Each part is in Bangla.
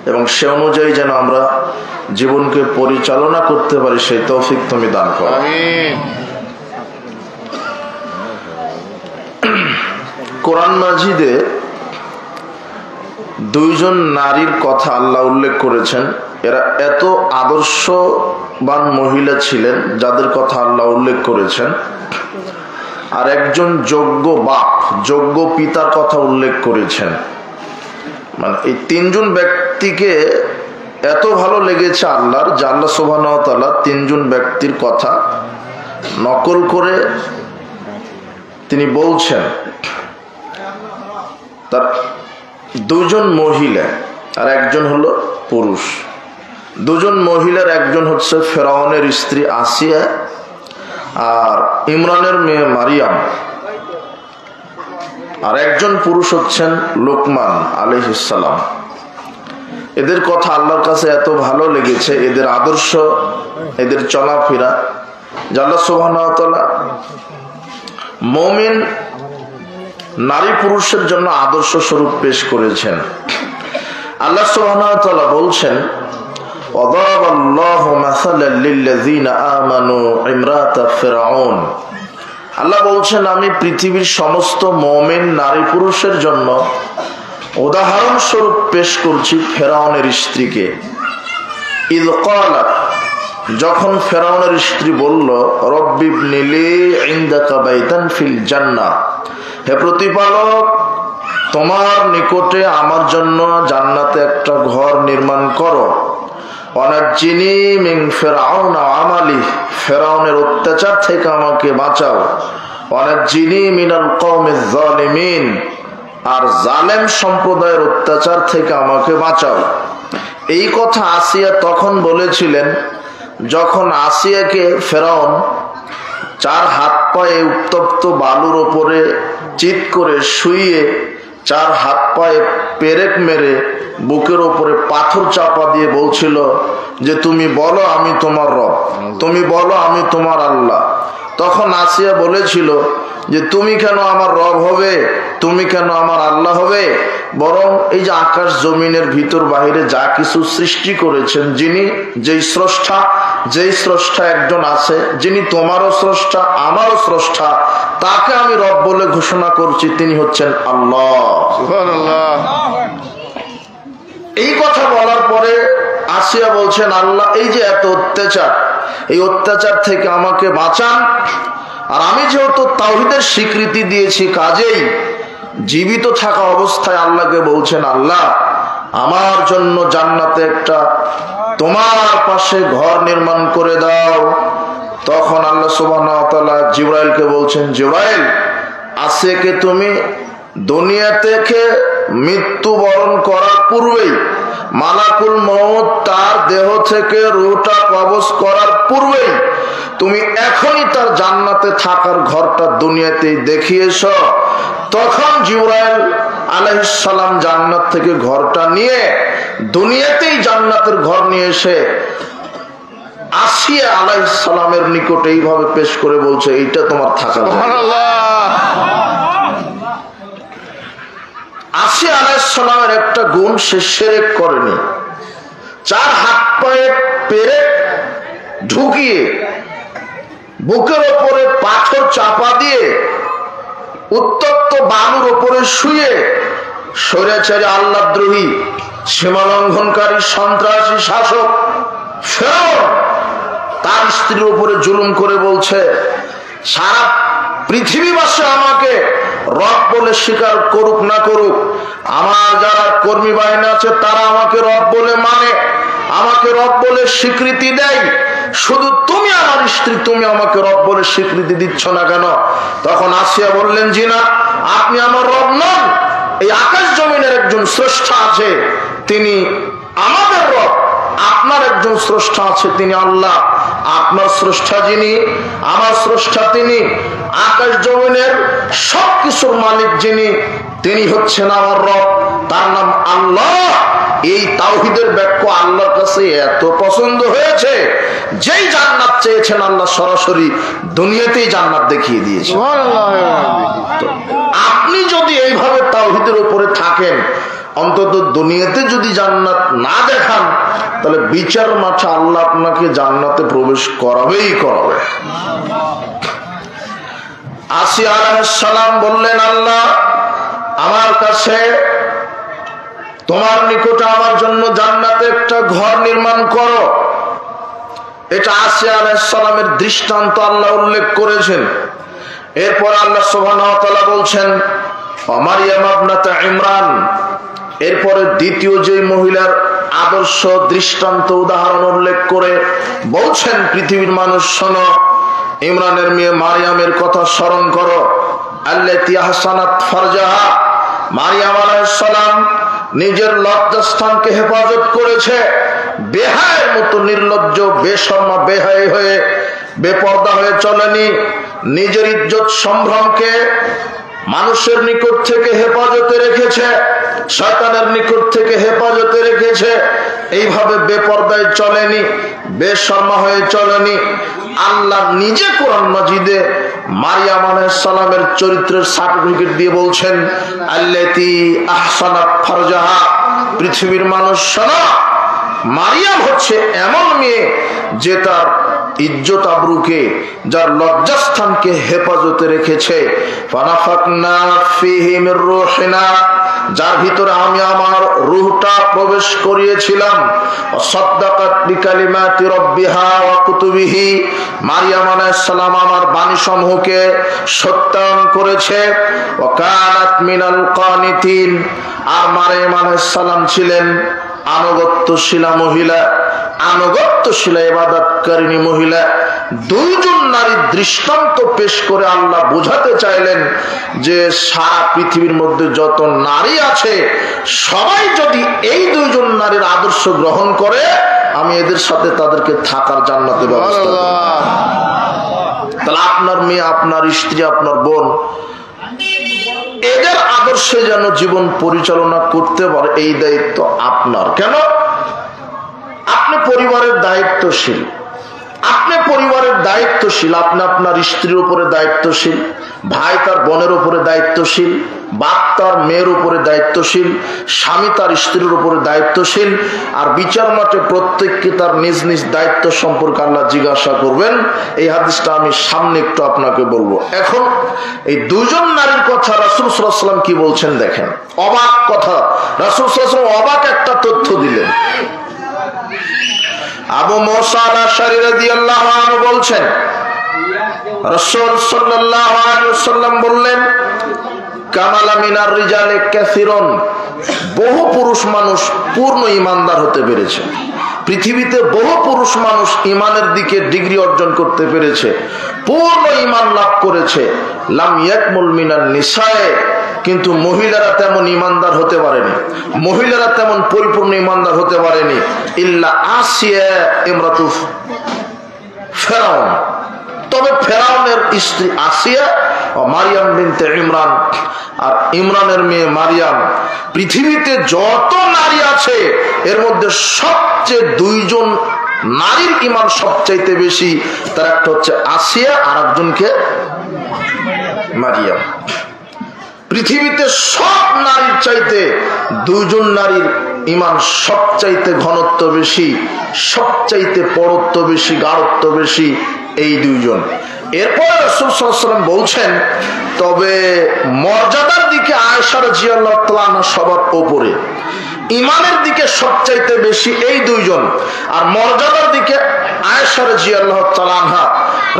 এবং সে অনুযায়ী যেন আমরা জীবনকে পরিচালনা করতে পারি, সেই তৌফিক তুমি দান করো। আমিন। কোরআন মাজিদে দুইজন নারীর কথা আল্লাহ উল্লেখ করেছেন। এরা এত আদর্শবান মহিলা ছিলেন যাদের কথা আল্লাহ উল্লেখ করেছেন। আর একজন যোগ্য বাপ, যোগ্য পিতার কথা উল্লেখ করেছেন। মানে এই তিনজন ব্যক্তিকে এত ভালো লেগেছে আল্লাহর, যে আল্লাহ সুবহানাহু ওয়া তাআলা তিনজন ব্যক্তির কথা নকল করে তিনি বলছেন। তার দুজন মহিলা আর একজন হলো পুরুষ। দুজন মহিলার একজন হচ্ছে ফেরাউনের স্ত্রী আসিয়া আর ইমরানের মেয়ে মারিয়াম, আর একজন পুরুষ হচ্ছেন লোকমান আলাইহিস সালাম। এদের কথা আল্লাহর কাছে এত ভালো লেগেছে, এদের আদর্শ, এদের চলাফেরা, যে আল্লাহ সুবহানাহু ওয়া তাআলা মুমিন নারী পুরুষের জন্য আদর্শ স্বরূপ পেশ করেছেন। আল্লাহ সুবহানাহু ওয়া তাআলা বলছেন, ওয়াদারাবাল্লাহু মাসালাল লিল্লাযিনা আমানু ইমরাতা ফিরআউন। আল্লাহ বলছেন, আমি পৃথিবীর সমস্ত মুমিন নারী পুরুষের জন্য উদাহরণ স্বরূপ পেশ করছি ফেরাউনের স্ত্রীকে। ইয ক্বালাত, যখন ফেরাউনের স্ত্রী বলল, রব্বিবনি লি ইনদাকা বাইতান ফিল জান্নাহ, হে প্রতিপালক, তোমার নিকটে আমার জন্য জান্নাতে একটা ঘর নির্মাণ করো। ওয়ানাজ্জিনি মিন ফিরআউন ওয়া আমালি, ফেরাউনের অত্যাচার থেকে আমাকে বাঁচাও। ওয়ানাজ্জিনি মিনাল কওমিজ জালিমিন, আর জালেম সম্প্রদায়ের অত্যাচার থেকে আমাকে বাঁচাও। এই কথা আসিয়া তখন বলেছিলেন যখন আসিয়াকে ফেরাউন চার হাত পায়ে উত্তপ্ত বালুর ওপরে চিৎ করে শুইয়ে চার হাত পায়ে পেরেক মেরে বুকের ওপরে পাথর চাপা দিয়ে বলছিল যে তুমি বলো আমি তোমার রব, তুমি বলো আমি তোমার আল্লাহ। তখন আসিয়া বলেছিল যে তুমি কেন আমার রব হবে, তুমি কেন আমার আল্লাহ হবে, বরং এই যে আকাশ জমিনের ভিতর বাহিরে যা কিছু সৃষ্টি করেছেন, যিনি যেই স্রষ্টা একজন আছে, যিনি তোমারও স্রষ্টা আমারও স্রষ্টা, তাকে আমি রব বলে ঘোষণা করছি, তিনি হচ্ছেন আল্লাহ। সুবহানাল্লাহ। এই কথা বলার পরে আসিয়া বলছেন, আল্লাহ এই যে এত অত্যাচার, এই অত্যাচার থেকে আমাকে বাঁচান। আর আমি যেহেতু তাওহীদের স্বীকৃতি দিয়েছি, কাজেই জীবিত থাকা অবস্থায় আল্লাহকে বলছেন, আল্লাহ আমার জন্য জান্নাতে একটা তোমার পাশে ঘর নির্মাণ করে দাও। তখন আল্লাহ সুবহানাহু ওয়া তাআলা জিবরাইলকে বলছেন, জিবরাইল, আসিয়াকে তুমি দুনিয়া থেকে মৃত্যুবরণ করার পূর্বেই, মালাকুল মউত তার দেহ থেকে রূহটা কবজ করার পূর্বেই তুমি এখনই তার জান্নাতে থাকার ঘরটা দুনিয়াতেই দেখিয়েছ। তখন জিবরাইল আলাইহিস সালাম জান্নাত থেকে ঘরটা নিয়ে দুনিয়াতেই জান্নাতের ঘর নিয়ে এসে আসিয়া আলাইহিস সালামের নিকটে এইভাবে পেশ করে বলছে, এইটা তোমার থাকা জায়গা। আসিয়া আলাইহিস সালামের একটা গুণ, সে শিরক করেনি। চার হাত পায়ে পেরেক ঢুকিয়ে বুকের ওপরে পাথর চাপা দিয়ে উত্তপ্ত বালুর ওপরে শুয়ে স্বৈরাচারী আল্লাহদ্রোহী সীমালঙ্ঘনকারী সন্ত্রাসী শাসক ফেরাউন তার স্ত্রীর উপরে জুলুম করে বলছে, সারা পৃথিবীবাসী আমাকে রব বলে স্বীকার করুক না করুক, আমার যারা কর্মী বাহিনী আছে তারা আমাকে রব বলে মানে, আমাকে রব বলে স্বীকৃতি দেয়, শুধু তুমি আমার স্ত্রী, তুমি আমাকে রব বলে স্বীকৃতি দিচ্ছ না কেন? তখন আসিয়া বললেন, জি না, আপনি আমার রব নন, এই আকাশ জমিনের একজন স্রষ্টা আছে, তিনি আমাদের রব। আপনার একজন স্রষ্টা আছে, তিনি আল্লাহ। আপনার স্রষ্টা যিনি, আমার স্রষ্টা তিনি, আকাশ জমিনের সবকিছুর মালিক যিনি, তিনি হচ্ছেন আমার রব, তার নাম আল্লাহ। এই তাওহীদের ব্যাখ্যা আল্লাহর কাছে এত পছন্দ হয়েছে, যেই জান্নাত চেয়েছেন আল্লাহ সরাসরি দুনিয়াতেই জান্নাত দেখিয়ে দিয়েছে। আপনি যদি এইভাবে তাওহীদের উপরে থাকেন, অন্তত দুনিয়াতে যদি জান্নাত না দেখান, তাহলে বিচার মাঠে আল্লাহ আপনাকে জান্নাতে প্রবেশ করাবেই করাবে। আসিয়া আলাইহিস সালাম বললেন, আল্লাহ আমার কাছে তোমার নিকটে আমার জন্য জান্নাতে একটা ঘর নির্মাণ করো। এটা আসিয়া আলাইহিস সালামের দৃষ্টান্ত আল্লাহ উল্লেখ করেছেন। এরপর আল্লাহ সুবহানাহু ওয়া তাআলা বলছেন, মারইয়াম ইবনাত ইমরান। এরপরে দ্বিতীয় যে মহিলার আদর্শ দৃষ্টান্ত উদাহরণ উল্লেখ করে বলছেন, পৃথিবীর মানুষ শোনো, ইমরানের মেয়ে মারইয়ামের কথা স্মরণ করো। আল্লাতী আহসানাত ফারজাহা, মারইয়াম আলাইহিস সালাম নিজের লজ্জাস্থানকে হেফাজত করেছে। বেহায়ের মতো নির্লজ্জ, বেশরমা, বেহায়া হয়ে, বেপর্দা হয়ে চলেনি। নিজের ইজ্জত সম্ভ্রমকে মানুষের নিকট থেকে হেফাজতে রেখেছে, শয়তানের নিকট থেকে হেফাজতে রেখেছে। এইভাবে বেপর্দায় চলেনি, বেশরমা হয়ে চলেনি। আল্লাহ নিজে কোরআন মাজিদে মারইয়াম আলাইহিস সালামের চরিত্রের সার্টিফিকেট দিয়ে বলছেন, আল্লাতী আহসানাত ফারজাহা। পৃথিবীর মানুষ শোনো, মারইয়াম হচ্ছে এমন মেয়ে যে তার ইজ্জত আবরুকে, যার লজ্জাস্থানকে হেফাজতে রেখেছে। ফানাফাকনা ফীহি মির রূহিনা, যার ভিতরে আমি আমার রূহটা প্রবেশ করিয়েছিলাম। সাদ্দাকাত বিকালিমাতি রাব্বিহা ওয়া কুতুবিহি, মারইয়াম আলাইহিস সালাম আমার বাণী সমূহকে সত্যায়ন করেছে। ওয়া কানাত মিনাল কানিতিন, আর মারইয়াম আলাইহিস সালাম ছিলেন আনুগত্যশীলা মহিলা, আনুগত্যশীলা ইবাদতকারিণী মহিলা। দুইজন নারীর দৃষ্টান্ত পেশ করে আল্লাহ বোঝাতে চাইলেন যে সারা পৃথিবীর মধ্যে যত নারী আছে, সবাই যদি এই দুইজন নারীর আদর্শ গ্রহণ করে, আমি এদের সাথে তাদেরকে থাকার জান্নাতের ব্যবস্থা করব। তাহলে আপনার মেয়ে, আপনার স্ত্রী, আপনার বোন, এদের আদর্শে যেন জীবন পরিচালনা করতে পারে, এই দায়িত্ব আপনার। কেন? আপনি পরিবারের দায়িত্বশীল, আপনি পরিবারের দায়িত্বশীল। আপনি আপনার স্ত্রীর উপরে দায়িত্বশীল, ভাই তার বোনের উপরে দায়িত্বশীল, বাপ তার মেয়ের উপরে দায়িত্বশীল, স্বামী তার স্ত্রীর উপরে দায়িত্বশীল। আর বিচার মাঠে প্রত্যেককে তার নিজ নিজ দায়িত্ব সম্পর্কে আল্লাহ জিজ্ঞাসা করবেন। এই হাদিসটা আমি সামনে একটু আপনাকে বলবো। এখন এই দুজন নারীর কথা রাসূল সাল্লাল্লাহু আলাইহি ওয়াসাল্লাম কি বলছেন দেখেন, অবাক কথা। রাসূল সাল্লাল্লাহু আলাইহি ওয়াসাল্লাম অবাক একটা তথ্য দিলেন। আবু মুসা আল-আশআরী রাদিয়াল্লাহু আনহু বলছেন, রাসূল সাল্লাল্লাহু আলাইহি ওয়াসাল্লাম বললেন, কামালা মিনার রিজালে কাসিরুন, বহু পুরুষ মানুষ পূর্ণ ঈমানদার হতে পেরেছে। পৃথিবীতে বহু পুরুষ মানুষ ঈমানের দিকে ডিগ্রি অর্জন করতে পেরেছে, পূর্ণ ঈমান লাভ করেছে। লাম ইয়াকমুল মিনান নিসায়ে, কিন্তু মহিলারা তেমন ঈমানদার হতে পারেনি, মহিলারা তেমন পরিপূর্ণ ঈমানদার হতে পারেনি। ইল্লা আসিয়া ইমরাতু ফিরআউন, তবে ফেরাউনের স্ত্রী আসিয়া ও মারইয়াম বিনতে ইমরান, আর ইমরানের মেয়ে মারইয়াম। পৃথিবীতে যত নারী আছে এর মধ্যে সবচেয়ে দুইজন নারীর ঈমান সবচাইতে বেশি। তার একটা হচ্ছে আসিয়া, আর একজনকে মারইয়াম। পৃথিবীতে সব নারীর চাইতে দুইজন নারীর ঈমান সবচাইতে ঘনত্ব বেশি, সবচাইতে পরত্ব বেশি, গাঢ়ত্ব বেশি, এই দুইজন। এরপর রাসূল সাল্লাল্লাহু আলাইহি ওয়াসাল্লাম বলছেন, তবে মর্যাদার দিকে আয়েশা রাদিয়াল্লাহু তাআলা আনহা সবার উপরে, ঈমানের দিকে সবচাইতে বেশি এই দুইজন, আর মর্যাদার দিকে আয়েশা রাদিয়াল্লাহু তাআলা আনহা।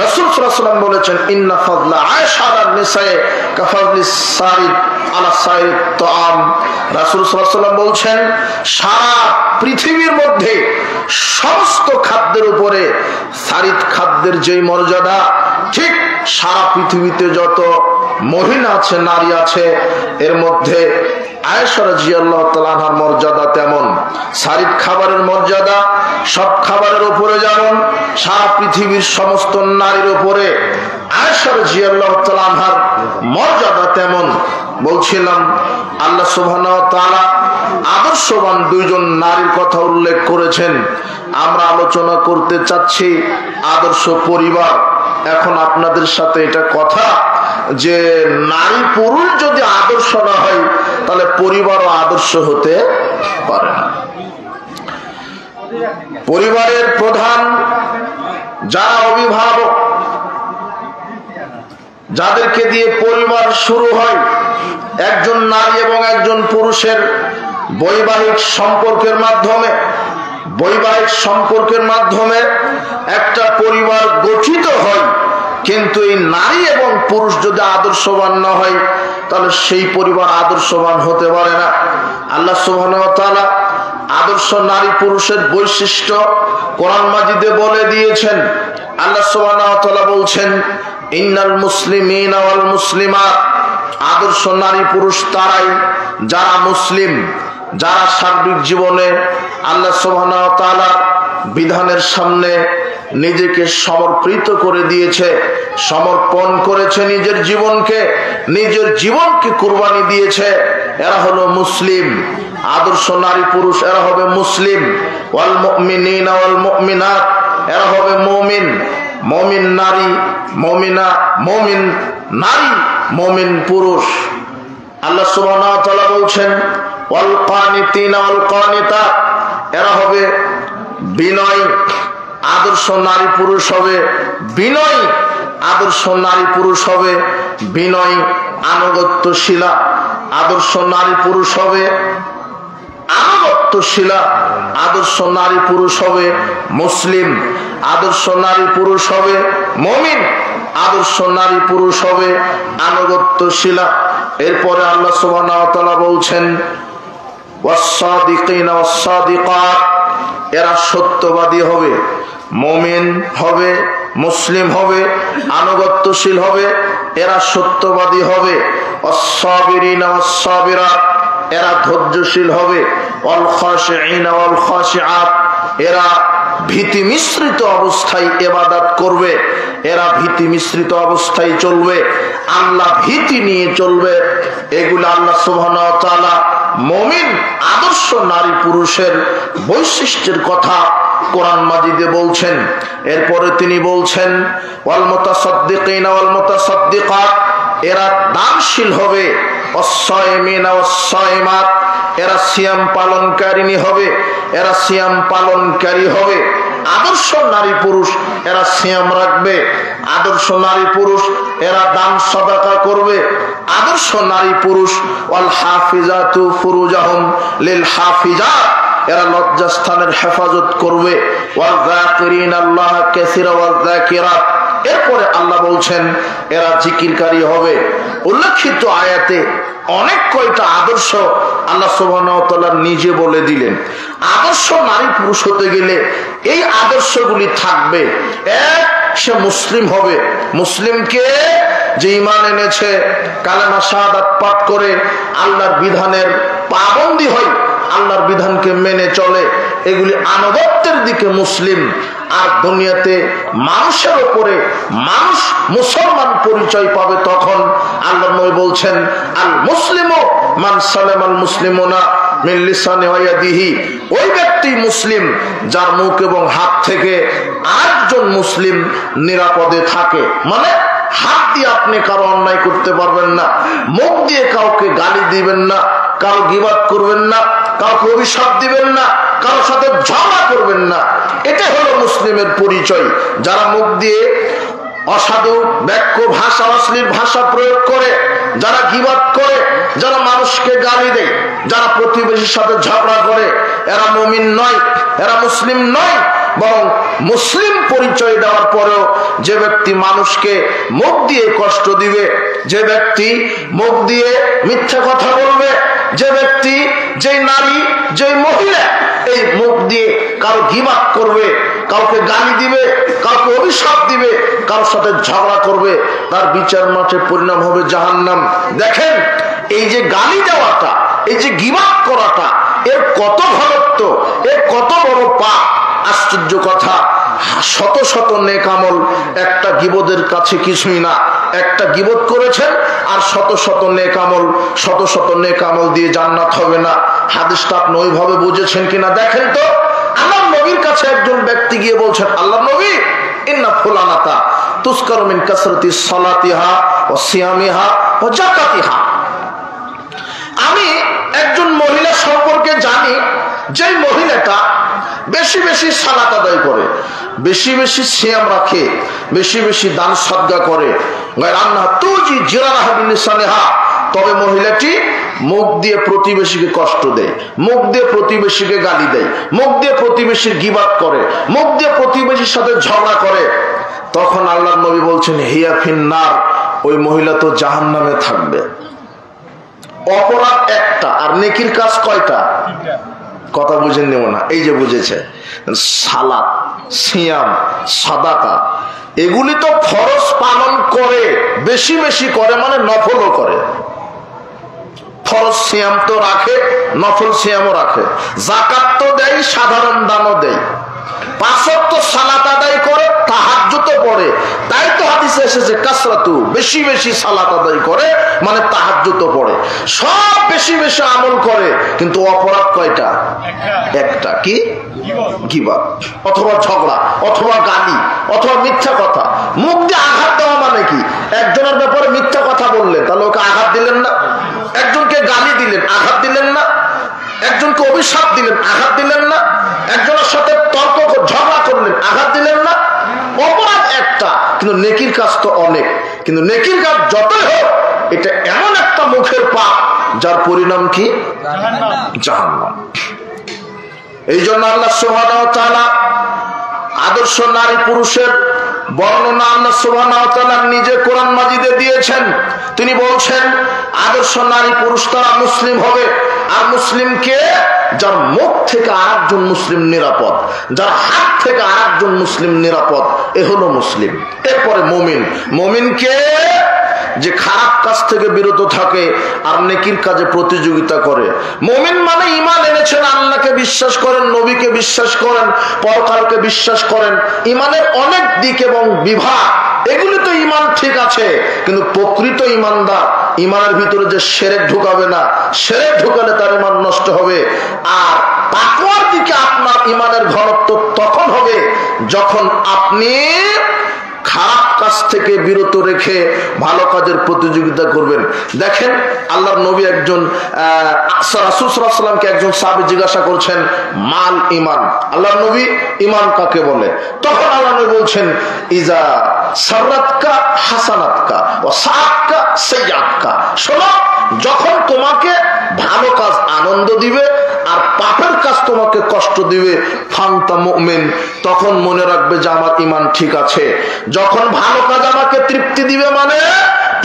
রাসূল সাল্লাল্লাহু আলাইহি ওয়াসাল্লাম বলেছেন, ইন্না ফাদলা আয়েশা আলান নিসায়ে কাফাদলিস সারিদ আলা সাইরিত তাআম। রাসূল সাল্লাল্লাহু আলাইহি ওয়াসাল্লাম বলছেন, সারা পৃথিবীর মধ্যে সমস্ত খাদ্যের উপরে সারিদ খাদ্যের যেই মর্যাদা, ঠিক সারা পৃথিবীতে যত মহিলা আছে, নারী আছে, এর মধ্যে আয়েশা রাদিয়াল্লাহু তাআলা আনহার মর্যাদা তেমন। সারিদ খাবারের মর্যাদা সব খাবারের উপরে যেমন, সারা পৃথিবীর সমস্ত নারীর উপরে আয়েশা রাদিয়াল্লাহু তাআলা আনহার মর্যাদা তেমন। বলছিলাম আল্লাহ সুবহানাহু ওয়া তাআলা আদর্শবান দুইজন নারীর কথা উল্লেখ করেছেন। আমরা আলোচনা করতে চাচ্ছি আদর্শ পরিবার। এখন আপনাদের সাথে এটা কথা যে নারী পুরুষ যদি আদর্শ না হয় তাহলে পরিবারও আদর্শ হতে পারে না। পরিবারের প্রধান যারা অভিভাবক, যাদেরকে দিয়ে পরিবার শুরু হয়, একজন নারী এবং একজন পুরুষের বৈবাহিক সম্পর্কের মাধ্যমে একটা পরিবার গঠিত হয়। কিন্তু এই নারী এবং পুরুষ যদি আদর্শবান না হয় তাহলে সেই পরিবার আদর্শবান হতে পারে না। আল্লাহ সুবহানাহু ওয়া তাআলা আদর্শ নারী পুরুষের বৈশিষ্ট্য কোরআন মাজিদে বলে দিয়েছেন। আল্লাহ সুবহানাহু ওয়া তাআলা বলছেন, ইন্নাল মুসলিমিনা ওয়াল মুসলিমাত, আদর্শ নারী পুরুষ তারাই যারা মুসলিম, যারা সার্বিক জীবনে আল্লাহ সুবহানাহু ওয়া তাআলা বিধানের সামনে নিজেকে সমর্পিত করে দিয়েছে, সমর্পণ করেছে নিজের জীবনকে কুরবানি দিয়েছে, এরা হলো মুসলিম। আদর্শ নারী পুরুষ এরা হবে মুসলিম। ওয়াল মুমিনিনা ওয়াল মুমিনাত, এরা হবে মুমিন। মুমিন নারী, মুমিনা, মুমিন নারী, মুমিন পুরুষ। আল্লাহ সুবহানাহু ওয়া তাআলা বলছেন, ওয়াল কানিতিনা ওয়াল কানিতাত, এরা হবে বিনয়। আদর্শ নারী পুরুষ হবে বিনয়, আদর্শ নারী পুরুষ হবে বিনয় আনুগত্যশীলা। আদর্শ নারী পুরুষ হবে আনুগত্যশীলা। আদর্শ নারী পুরুষ হবে মুসলিম। আদর্শ নারী পুরুষ হবে মুমিন। আদর্শ নারী পুরুষ হবে আনুগত্যশীলা। এরপরে আল্লাহ সুবহানাহু ওয়া তাআলা বলছেন, ওয়াস-সাদিকিনা ওয়াস-সাদিকাত, এরা সত্যবাদী হবে, মুমিন হবে, মুসলিম হবে, আনুগত্যশীল হবে, এরা সত্যবাদী হবে। ওয়াস-সাবিরিনা ওয়াস-সাবিরাত, এরা ধৈর্যশীল হবে। ওয়াল খাশিঈনা ওয়াল খাশিআত, এরা ভীতি মিশ্রিত অবস্থায় ইবাদত করবে, এরা ভীতি মিশ্রিত অবস্থায় চলবে, আল্লাহ ভীতি নিয়ে চলবে। এগুলো আল্লাহ সুবহানাহু ওয়া তাআলা মুমিন আদর্শ নারী পুরুষের বৈশিষ্ট্যের কথা কোরআন মাজিদে বলছেন। এরপরে তিনি বলছেন, ওয়াল মুতাসাদ্দিকিনা ওয়াল মুতাসাদ্দিকাত, এরা দানশীল হবে। ওয়াস-সায়িমিনা ওয়াস-সায়িমাত, এরা সিয়াম পালনকারিনী হবে, এরা সিয়াম পালনকারী হবে। আদর্শ নারী পুরুষ এরা সিয়াম রাখবে। আদর্শ নারী পুরুষ এরা দান সাদাকা করবে। আদর্শ নারী পুরুষ ওয়াল হাফিজাতু ফুরুজাহুম লিল হাফিজাত, এরা লজ্জাস্থানের হেফাজত করবে। ওয়াল যাকিরিনাল্লাহ কাসীরা ওয়াল যাকিরাত, এরপরে আল্লাহ বলছেন এরা জিকিরকারী হবে। উল্লেখিত আয়াতে অনেক কয়টা আদর্শ আল্লাহ সুবহানাহু ওয়া তাআলা নিজে বলে দিলেন। আদর্শ নারী পুরুষ হতে গেলে এই আদর্শগুলি থাকবে। এক, সে মুসলিম হবে। মুসলিমকে যে ঈমান এনেছে, কালেমা শাহাদাত পাঠ করে আল্লাহর বিধানের পাবন্দী হয়, আল্লাহর বিধানকে মেনে চলে, এগুলি আনুগত্যের দিকে মুসলিম। আর দুনিয়াতে মানুষের উপরে মানুষ মুসলমান পরিচয় পাবে তখন। আল্লাহর নবী বলছেন, আল মুসলিমু মান সালামাল মুসলিমুনা মিন লিসানি ওয়া ইয়াদিহি, ওই ব্যক্তি মুসলিম যার মুখ এবং হাত থেকে আরেকজন মুসলিম নিরাপদে থাকে। মানে হাত দিয়ে আপনি কারো অন্যায় করতে পারবেন না, মুখ দিয়ে কাউকে গালি দিবেন না, কারো গীবত করবেন না, কাউকে অভিশাপ দিবেন না, কারোর সাথে ঝগড়া করবেন না। এটা হলো মুসলিমের পরিচয়। যারা মুখ দিয়ে অসাধু বাক্য ভাষা, অশ্লীল ভাষা প্রয়োগ করে, যারা গীবত করে, যারা মানুষকে গালি দেয়, যারা প্রতিবেশীর সাথে ঝগড়া করে, এরা মুমিন নয়, এরা মুসলিম নয়। বরং মুসলিম পরিচয় দেওয়ার পরেও যে ব্যক্তি মানুষকে মুখ দিয়ে কষ্ট দিবে, যে ব্যক্তি মুখ দিয়ে মিথ্যা কথা বলবে, যে ব্যক্তি, যে নারী, যে মহিলা এই মুখ দিয়ে কারো গীবত করবে, কাউকে গালি দিবে, কাউকে অভিশাপ দিবে, কারোর সাথে ঝগড়া করবে, তার বিচার মাঠে পরিণাম হবে জাহান্নাম। দেখেন, এই যে গালি দেওয়াটা, এই যে গীবত করাটা, এর কত ঘনত্ব, এর কত বড় পাপ। আশ্চর্য কথা, শত শত নেক আমল একটা গীবতের কাছে কিছুই না। একটা গীবত করেছেন আর শত শত নেক আমল, শত শত নেক আমল দিয়ে জান্নাত হবে না। হাদিসটা আপনি ওইভাবে বুঝেছেন কিনা দেখেন তো। আল্লাহর নবীর কাছে একজন ব্যক্তি গিয়ে বলছেন, আল্লাহর নবী, ইন্না ফুলানাতা তুসকারু মিন কাসরাতি সালাতিহা ওয়া সিয়ামিহা ওয়া যাকাতিহা। আমি একজন মহিলা সম্পর্কে জানি যে মহিলাটা বেশি বেশি সালাত আদায় করে, বেশি বেশি সিয়াম রাখে, বেশি বেশি দান সদকা করে, তবে মহিলাটি মুখ দিয়ে প্রতিবেশীকে কষ্ট দেয়, মুখ দিয়ে প্রতিবেশীকে গালি দেয়, মুখ দিয়ে প্রতিবেশীর গীবাত করে, মুখ দিয়ে প্রতিবেশীর সাথে ঝগড়া করে, তখন আল্লাহর নবী বলছেন হিয়া ফিন্নার, ওই মহিলা তো জাহান্নামে থাকবে। অপরাধ একটা আর নেকির কাজ কয়টা? কথা বুঝেন নেব না, এই যে বুঝেছে। সালাত, সিয়াম, সাদাকা এগুলি তো ফরজ পালন করে, বেশি বেশি করে, মানে নফলও করে। ফরজ সিয়াম তো রাখে, নফল সিয়ামও রাখে, যাকাত তো দেয়, সাধারণ দানও দেয়, 5 ওয়াক্ত সালাত আদায় করে, তাহাজ্জুদ পড়ে। তাই তো হাদিসে এসেছে কাসরাতু, বেশি বেশি সালাত আদায় করে মানে তাহাজ্জুদ পড়ে, সব বেশি বেশি আমল করে, কিন্তু অপরাধ কয়টা? একটা, কি? গীবত অথবা ঝগড়া অথবা গালি অথবা মিথ্যা কথা। মুখ দিয়ে আঘাত দেওয়া মানে কি? একজনের ব্যাপারে মিথ্যা কথা বললেন, তাহলে ওকে আঘাত দিলেন না? একজনকে গালি দিলেন, আঘাত দিলেন না? একজনকে অভিশাপ দিলেন, আঘাত দিলেন না? একজনের সাথে তর্ক ঝগড়া করলেন, আঘাত দিলেন না? অপরাধ একটা, কিন্তু নেকির কাজ তো অনেক। কিন্তু নেকির কাজ যতই হোক, এটা এমন একটা মুখের পাপ যার পরিণাম কি? জাহান্নাম। এই জন্য আল্লাহ সুবহানাহু ওয়া তাআলা আদর্শ নারী পুরুষের বর্ণনা আল্লাহ সুবহানাহু ওয়া তাআলা নিজে কোরআন মাজিদে দিয়েছেন। তিনি বলছেন আদর্শ নারী পুরুষ তারা মুসলিম হবে। আর মুসলিমকে যার মুখ থেকে আরেকজন মুসলিম নিরাপদ, যার হাত থেকে আরেকজন মুসলিম নিরাপদ, এ হলো মুসলিম। এরপরে মুমিন, মুমিনকে যে খারাপ কাজ থেকে বিরত থাকে আর নেকির কাজে প্রতিযোগিতা করে। মুমিন মানে ঈমান এনেছেন, আল্লাহকে বিশ্বাস করেন, নবীকে বিশ্বাস করেন, পরকালকে বিশ্বাস করেন। ঈমানের অনেক দিক এবং বিভাগ, এগুলি তো ঈমান ঠিক আছে, কিন্তু প্রকৃত ঈমানদার ঈমানের ভিতরে যে শিরক ঢুকাবে না, শিরক ঢুকালে তার ঈমান নষ্ট হবে। আর তাকওয়ার দিকে আপনার ঈমানের ঘনত্ব তখন হবে যখন আপনি খারাপ কাজ থেকে বিরত রেখে ভালো কাজের প্রতিযোগিতা করবেন। দেখেন আল্লাহর নবী একজন রাসূল সাল্লাল্লাহু আলাইহি ওয়াসাল্লামকে একজন সাহাবী জিজ্ঞাসা করছেন মাল ঈমান, আল্লাহর নবী ঈমান কাকে বলে? তখন আল্লাহর নবী বলছেন ইজা সাররাতকা হাসানাতকা ওয়া সাআতকা সাইয়্যাতকা। শোনো, যখন তোমাকে ভালো কাজ আনন্দ দিবে আর পাপের কাজ তোমাকে কষ্ট দিবে, ফান্তা মুমিন, তখন মনে রাখবে যে আমার ঈমান ঠিক আছে। যখন ভালো কাজ আমাকে তৃপ্তি দিবে, মানে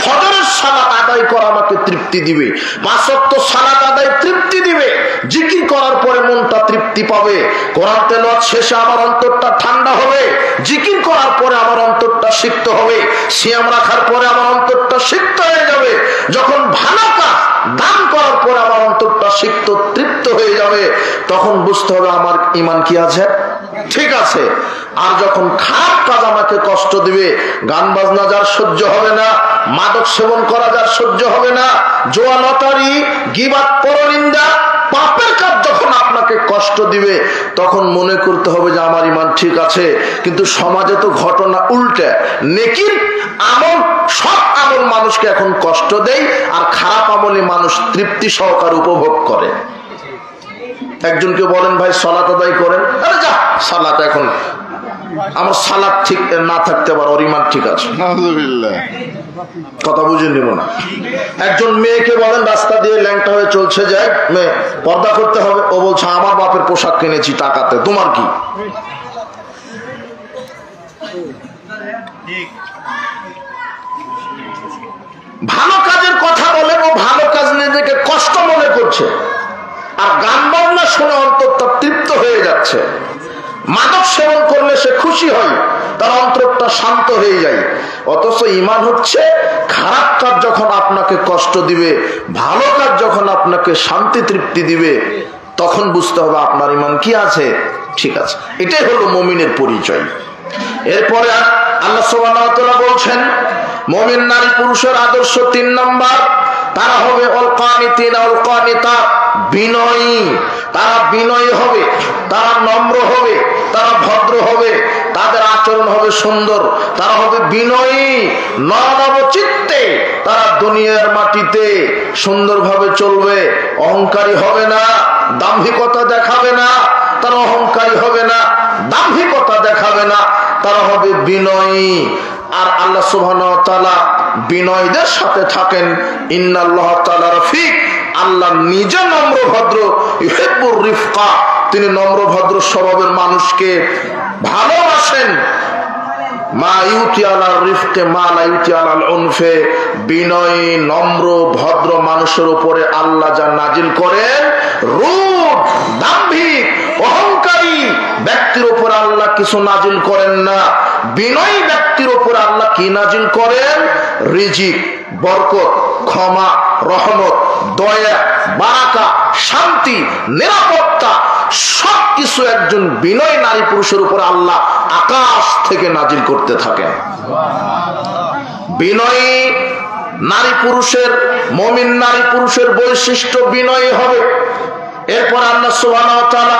ফজরের সালাত আদায় করা আমাকে তৃপ্তি দিবে, 5 ওয়াক্ত সালাত আদায় তৃপ্তি দিবে, জিকির করার পরে মনটা তৃপ্তি পাবে, কোরআন তেলাওয়াত শেষে আমার অন্তরটা ঠান্ডা হবে, জিকির করার পরে আমার অন্তরটা সিক্ত হবে, সিয়াম রাখার পরে আমার অন্তরটা সিক্ত হয়ে যাবে, যখন ভালো কাজ দান করার পরে আমার অন্তরটা সিক্ত তৃপ্ত হয়ে যাবে, তখন বুঝতে হবে আমার ঈমান কি আছে, ঠিক আছে। আর যখন খারাপ কাজ আমাকে কষ্ট দিবে, গান বাজনা যার সহ্য হবে না, মাদক সেবন করা যার সহ্য হবে না, জুয়া লটারি গীবাত পরনিন্দা পাপের কাজ যখন আপনাকে কষ্ট দিবে, তখন মনে করতে হবে যে আমার ঈমান ঠিক আছে। কিন্তু সমাজে তো ঘটনা উল্টা, নেকির আমল, সব আমল মানুষকে এখন কষ্ট দেয়, আর খারাপ আমলে মানুষ তৃপ্তি সহকারে উপভোগ করে। একজনকে বলেন ভাই সালাত আদায় করেন, আরে যা সালাত, এখন আমার সালাত ঠিক না থাকতে পারে, ওর ঈমান ঠিক আছে। কথা বুঝে নিব না। একজন মেয়েকে বলেন রাস্তা দিয়ে ল্যাংটা হয়ে চলছে যায়, মেয়ে পর্দা করতে হবে, ও বলছে আমার বাপের পোশাক কিনেছি টাকাতে, তোমার কি? ভালো কাজের কথা বলেন, ও ভালো কাজ নিজেকে কষ্ট মনে করছে, আর গান বাজনা শুনে অন্তরটা তৃপ্ত হয়ে যাচ্ছে। মাদক সেবন করলে সে খুশি হয়, তার অন্তরটা শান্ত হয়ে যায়। অথচ ঈমান হচ্ছে খারাপ কাজ যখন আপনাকে কষ্ট দিবে, ভালো কাজ যখন আপনাকে শান্তি তৃপ্তি দিবে, তখন বুঝতে হবে আপনার ঈমান কি আছে, ঠিক আছে। এটাই হলো মুমিনের পরিচয়। এরপরে আল্লাহ সুবহানাহু ওয়া তাআলা বলছেন মুমিন নারী পুরুষের আদর্শ 3 নাম্বার, তারা হবে আল কানিতিন আল কানিতাত। বিনয়ী, তারা বিনয়ী হবে, তারা নম্র হবে, তারা ভদ্র হবে, তাদের আচরণ হবে সুন্দর, তারা হবে বিনয়ী নরম চিত্তে, তারা দুনিয়ার মাটিতে সুন্দরভাবে চলবে, অহংকারী হবে না, দাম্ভিকতা দেখাবে না, তারা অহংকারী হবে না, দাম্ভিকতা দেখাবে না, তারা হবে বিনয়ী। আর আল্লাহ সুবহানাহু ওয়া তাআলা বিনয়ীদের সাথে থাকেন। ইন্নাল্লাহ তাআলা রফিক, আল্লাহ নিজে নম্র ভদ্র, ইউহিব্বুর রিফকা, তিনি নম্র ভদ্র স্বভাবের মানুষকে ভালোবাসেন। মা ইউতি আলাল রিফকে মা লা ইউতি আলাল উনফে, বিনয়ী নম্র ভদ্র মানুষের উপরে আল্লাহ যা নাজিল করেন, রূঢ় দাম্ভিক অহংকারী ব্যক্তির উপর আল্লাহ কিছু নাজিল করেন না। বিনয়ী ব্যক্তির উপর আল্লাহ কি নাজিল করেন? রিজিক, বরকত, ক্ষমা, রহমত, দয়া, বারাকা, শান্তি, নিরাপত্তা, সবকিছু একজন বিনয়ী নারী পুরুষের উপর আল্লাহ আকাশ থেকে নাজিল করতে থাকেন। বিনয়ী নারী পুরুষের, মুমিন নারী পুরুষের বৈশিষ্ট্য বিনয়ী হবে। এরপর আল্লাহ সুবহানাহু ওয়া তাআলা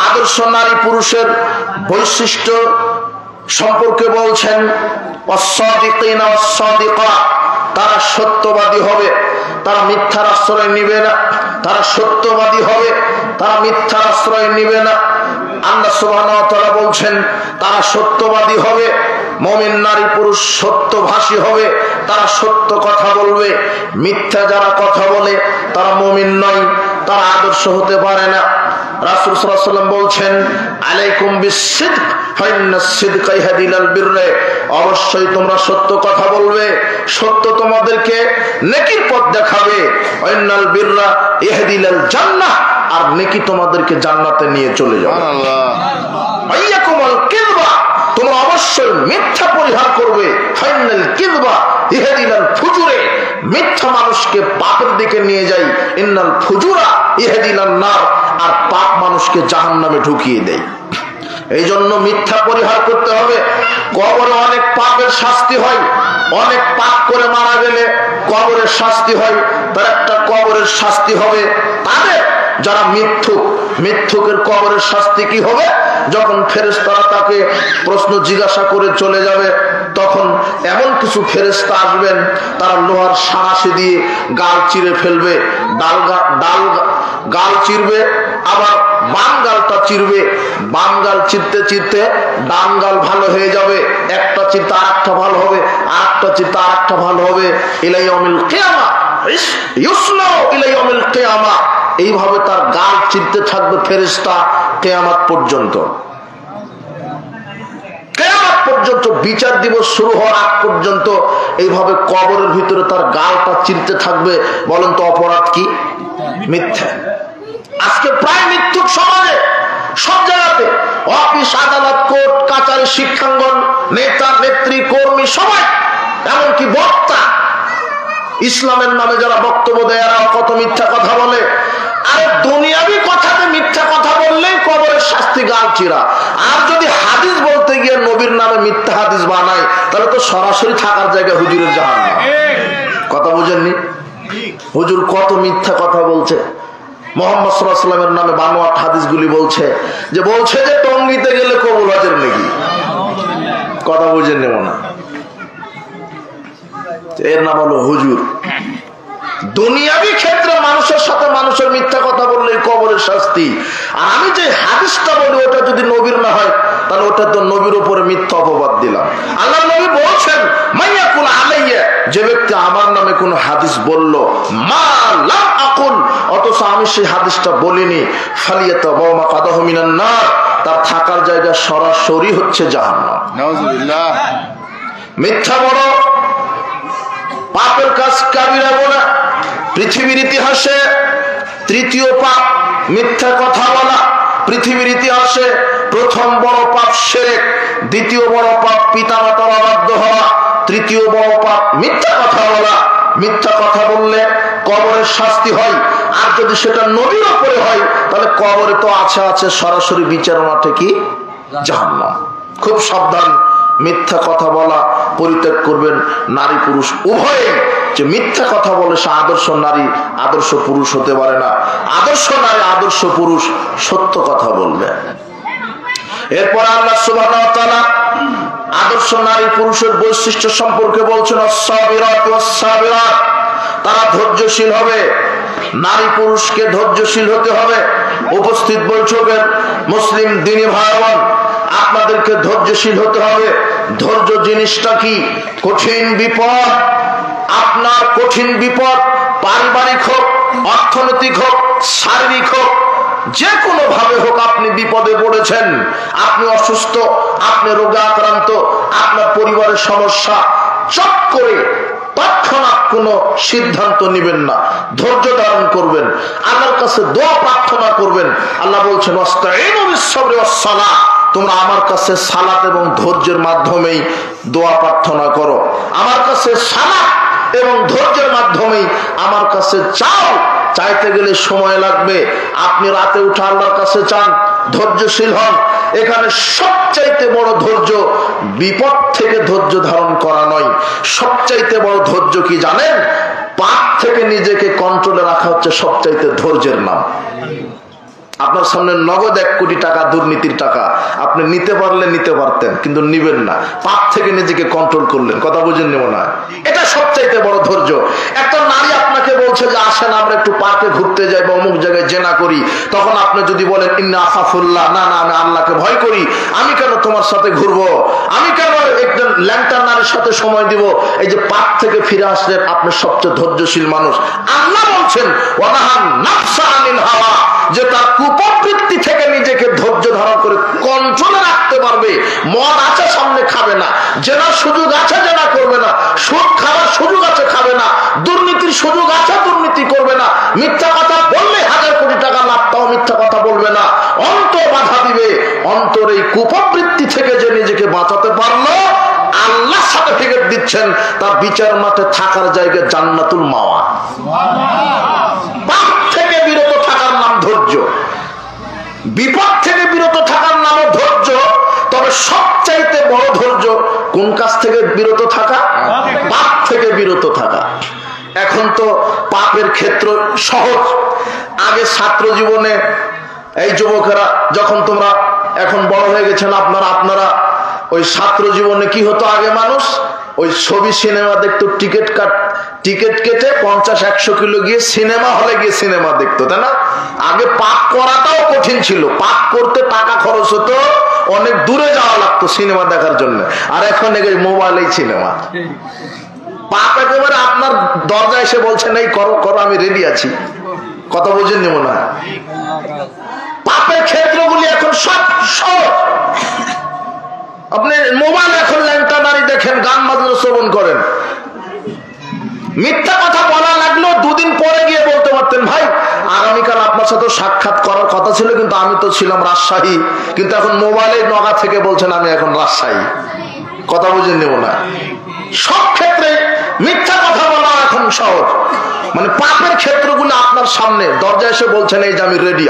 আদর্শ নারী পুরুষের বৈশিষ্ট্য সম্পর্কে বলছেন, ওয়াস-সাদিকিনা ওয়াস-সাদিকা, তারা সত্যবাদী হবে, তারা মিথ্যার আশ্রয় নিবে না, তারা সত্যবাদী হবে, তারা মিথ্যার আশ্রয় নিবে না। আল্লাহ সুবহানাহু ওয়া তাআলা বলছেন তারা সত্যবাদী হবে, মুমিন নারী পুরুষ সত্যভাষী হবে, তারা সত্য কথা বলবে। মিথ্যা যারা কথা বলে তারা মুমিন নয়, তারা আদর্শ হতে পারে না। রাসূল সাল্লাল্লাহু আলাইহি ওয়াসাল্লাম বলছেন, আলাইকুম বিস-সিদক ফাইন্নাস সিদকা ইয়াহদি ইলাল বিররে, অবশ্যই তোমরা সত্য কথা বলবে, সত্য তোমাদেরকে নেকির পথ দেখাবে। ওয়াইনাল বিররা ইয়াহদি ইলাল জান্নাহ, আর নেকি তোমাদেরকে জান্নাতে নিয়ে চলে যাবে। সুবহানাল্লাহ। ওয়াইয়াকুমুল কিযবা, তোমরা অবশ্যই মিথ্যা পরিহার করবে। ফাইনাল কিযবা ইয়াহদি ইলাল ফুজুরে, মিথ্যা মানুষকে পাপের দিকে নিয়ে যায়। ইন্নাল ফুজুরা ইয়াহদি ইলান নার, আর পাপ মানুষকে জাহান্নামে ঢুকিয়ে দেয়। এই জন্য মিথ্যা পরিহার করতে হবে। কবরে অনেক পাপের শাস্তি হয়, অনেক পাপ করে মারা গেলে কবরের শাস্তি হয়। তার একটা কবরের শাস্তি হবে তাদের যারা মিথ্যুক, মিথ্যুকের কবরের শাস্তি কি হবে? যখন ফেরেশতারা তাকে প্রশ্ন জিজ্ঞাসা করে চলে যাবে, তখন এমন কিছু ফেরেশতা আসবেন, তারা লোহার সাঁড়াশি দিয়ে গাল চিরে ফেলবে, গাল চিরবে, আবার বাম গালটা চিরবে। বাম গাল চিরতে চিরতে ডান গাল ভালো হয়ে যাবে, একটা চিরতে আরেকটা ভালো হবে, আরেকটা চিরতে আরেকটা ভালো হবে। ইলা ইয়াউমিল কিয়ামা ইউসলাউ ইলা ইয়াউমিল কিয়ামা, এইভাবে তার গাল চিরতে থাকবে ফেরেশতা কিয়ামত পর্যন্ত। কিয়ামত পর্যন্ত, বিচার দিবস শুরু হওয়ার আগ পর্যন্ত এইভাবে কবরের ভিতরে তার গালটা চিরতে থাকবে। বলেন তো অপরাধ কি? মিথ্যা। আজকে প্রায় মিথ্যুক সমাজে সব জায়গাতে, অফিস, আদালত, কোর্ট কাচারি, শিক্ষাঙ্গন, নেতা নেত্রী, কর্মী, সবাই, এমনকি বক্তা, ইসলামের নামে যারা বক্তব্য দেয় এরা কত মিথ্যা কথা বলে। আর দুনিয়াবি কথাতে মিথ্যা কথা বললেই কবরের শাস্তি গাল চিরা। আর যদি হাদিস বলতে গিয়ে নবীর নামে মিথ্যা হাদিস বানায়, তাহলে তো সরাসরি থাকার জায়গায় হুজুরের জাহান্নাম। কথা বুঝেননি? হুজুর কত মিথ্যা কথা বলছে। মুহাম্মদ সাল্লাল্লাহু আলাইহি ওয়াসাল্লামের নামে বানোয়াট হাদিসগুলি বলছে যে টঙ্গিতে গেলে কবুল হজের নাকি। কথা বুঝেননি মনে? এর নাম হলো হুজুর। দুনিয়াবি ক্ষেত্রে মানুষের সাথে মানুষের মিথ্যা কথা বললে কবরের শাস্তি। আর আমি যে হাদিসটা বলি ওটা যদি নবীর না হয়, তাহলে ওটা তো নবীর উপরে মিথ্যা অপবাদ দিলাম। আল্লাহ নবী বলছেন, মাইয়াকুল আলাইয়া, যে ব্যক্তি আমার নামে কোন হাদিস বলল, মা লা আকুল, অথচ আমি সেই হাদিসটা বলিনি, ফালিয়াতাবাওয়া মাকাদাহু মিনান নার, তার থাকার জায়গা সরাসরি হচ্ছে জাহান্নাম। নাউযুবিল্লাহ। মিথ্যা বড় পাপের কাজ, কাবিরা গুনাহ। পৃথিবীর ইতিহাসে তৃতীয় পাপ মিথ্যা কথা বলা। পৃথিবীর ইতিহাসে প্রথম বড় পাপ শিরক, দ্বিতীয় বড় পাপ পিতামাতার অবাধ্য হওয়া, তৃতীয় বড় পাপ মিথ্যা কথা বলা। মিথ্যা কথা বললে কবরের শাস্তি হয়, আর যদি সেটা নবীর উপরে হয় তাহলে কবরে তো আছে আছে সরাসরি বিচার মাঠে কি জাহান্নাম। খুব সাবধান, মিথ্যা কথা বলা পরিত্যাগ করবেন নারী পুরুষ উভয়ে। যে মিথ্যা কথা বলে সে আদর্শ নারী আদর্শ পুরুষ হতে পারে না। আদর্শ নারী আদর্শ পুরুষ সত্য কথা বলবে। এরপর আল্লাহ সুবহানাহু ওয়া তাআলা আদর্শ নারী পুরুষের বৈশিষ্ট্য সম্পর্কে বলছেন, আস-সাবিরাত ওয়াস-সাবিরাত, তারা ধৈর্যশীল হবে। নারী পুরুষকে ধৈর্যশীল হতে হবে। উপস্থিত বৈঠকের মুসলিম দ্বীনি ভাই বোন, আপনাদেরকে ধৈর্যশীল হতে হবে। ধৈর্য জিনিসটা কি? কঠিন বিপদ, আপনার কঠিন বিপদ পারিবারিক হোক, অর্থনৈতিক হোক, শারীরিক হোক, যে কোনো ভাবে হোক আপনি বিপদে পড়েছেন, আপনি অসুস্থ, আপনি রোগে আক্রান্ত, আপনার পরিবারের সমস্যা, চট করে তৎক্ষণাৎ কোনো সিদ্ধান্ত নেবেন না, ধৈর্য ধারণ করবেন, আল্লাহর কাছে দোয়া প্রার্থনা করবেন। আল্লাহ বলছেন, ওয়াস্তাঈনু বিস-সাবরি ওয়াস-সালাহ, তোমরা আমার কাছে সালাত এবং ধৈর্যের মাধ্যমেই দোয়া প্রার্থনা করো। আমার কাছে সালাত এবং ধৈর্যের মাধ্যমেই আমার কাছে চাও। চাইতে গেলে সময় লাগবে। আপনি রাতে উঠে আল্লাহর কাছে চান, ধৈর্যশীল হন। এখানে সবচাইতে বড় ধৈর্য বিপদ থেকে ধৈর্য ধারণ করা নয়। সবচাইতে বড় ধৈর্য কি জানেন? পাপ থেকে নিজেকে কন্ট্রোলে রাখা হচ্ছে সবচাইতে ধৈর্যের নাম। আপনার সামনে নগদ 1 কোটি টাকা দুর্নীতির টাকা, আপনি নিতে পারলে নিতে পারতেন, কিন্তু নিবেন না। পাপ থেকে নিজেকে কন্ট্রোল করলেন। কথা বুঝেন নেব না, এটা সবচাইতে বড় ধৈর্য। একটা নারী আপনাকে বলছে যে আসেন আমরা একটু পার্কে ঘুরতে যাই বা অমুক জায়গায় জেনা করি, তখন আপনি যদি বলেন ইন্না আখাফুল্লাহ, না না আমি আল্লাহকে ভয় করি, আমি কেন তোমার সাথে ঘুরবো, আমি কেন একজন ল্যাংটা নারীর সাথে সময় দিব, এই যে পাপ থেকে ফিরে আসলেন, আপনি সবচেয়ে ধৈর্যশীল মানুষ। আল্লাহ বলছেন ওয়ানাহান নাফসা আনিল হাওয়া, যে তার কুপ্রবৃত্তি থেকে নিজেকে ধৈর্য ধারণ করে কন্ট্রোলে রাখতে পারবে। মদ আছে সামনে খাবে না, জেনার সুযোগ আছে জেনা করবে না, সুদ খাওয়ার সুযোগ আছে খাবে না, দুর্নীতির সুযোগ আছে দুর্নীতি করবে না, মিথ্যা কথা বললে 1000 কোটি টাকা লাভ, তাও মিথ্যা কথা বলবে না, অন্তর বাধা দিবে। অন্তর এই কুপ্রবৃত্তি থেকে যে নিজেকে বাঁচাতে পারলো, আল্লাহ সার্টিফিকেট দিচ্ছেন তার বিচার মাঠে থাকার জায়গায় জান্নাতুল মাওয়া। পাপ থেকে বিরত থাকার নাম ধৈর্য, বিপদ থেকে বিরত থাকার নামও ধৈর্য। তবে সবচাইতে বড় ধৈর্য কোন কাজ থেকে বিরত থাকা? পাপ থেকে বিরত থাকা। এখন তো পাপের ক্ষেত্র সহজ। আগে ছাত্র জীবনে এই যুবকেরা, যখন তোমরা এখন বড় হয়ে গেছেন আপনারা ওই ছাত্র জীবনে কি হতো? আগে মানুষ ওই ছবি সিনেমা দেখতো, টিকিট কেটে 50-100 কিলো গিয়ে সিনেমা হলে গিয়ে সিনেমা দেখতো, তাই না? আগে পাপ করাটাও কঠিন ছিল, পাপ করতে টাকা খরচ হতো, অনেক দূরে যাওয়া লাগতো সিনেমা দেখার জন্য। আর এখন মোবাইলেই সিনেমা। পাপ একেবারে আপনার দরজা এসে বলছেন এই করো করো, আমি রেডি আছি। কথা বোঝেন নেব না? পাপের ক্ষেত্রগুলি এখন সব সহজ। আপনি মোবাইল এখন ল্যাংটা নারী দেখেন, গান বাজনা শ্রবণ করেন। মিথ্যা কথা বলা লাগলো 2 দিন পরে গিয়ে বলতে পারতেন, ভাই আগামীকাল আপনার সাথে সাক্ষাৎ করার কথা ছিল, কিন্তু আমি তো ছিলাম রাজশাহী, কিন্তু এখন মোবাইলের নগা থেকে বলছেন আমি এখন রাজশাহী। কথা বুঝে নেব না? সব ক্ষেত্রে মিথ্যা কথা বলা এখন সহজ। মানে পাপের ক্ষেত্রগুলো আপনার সামনে দরজা এসে বলছেন এই যে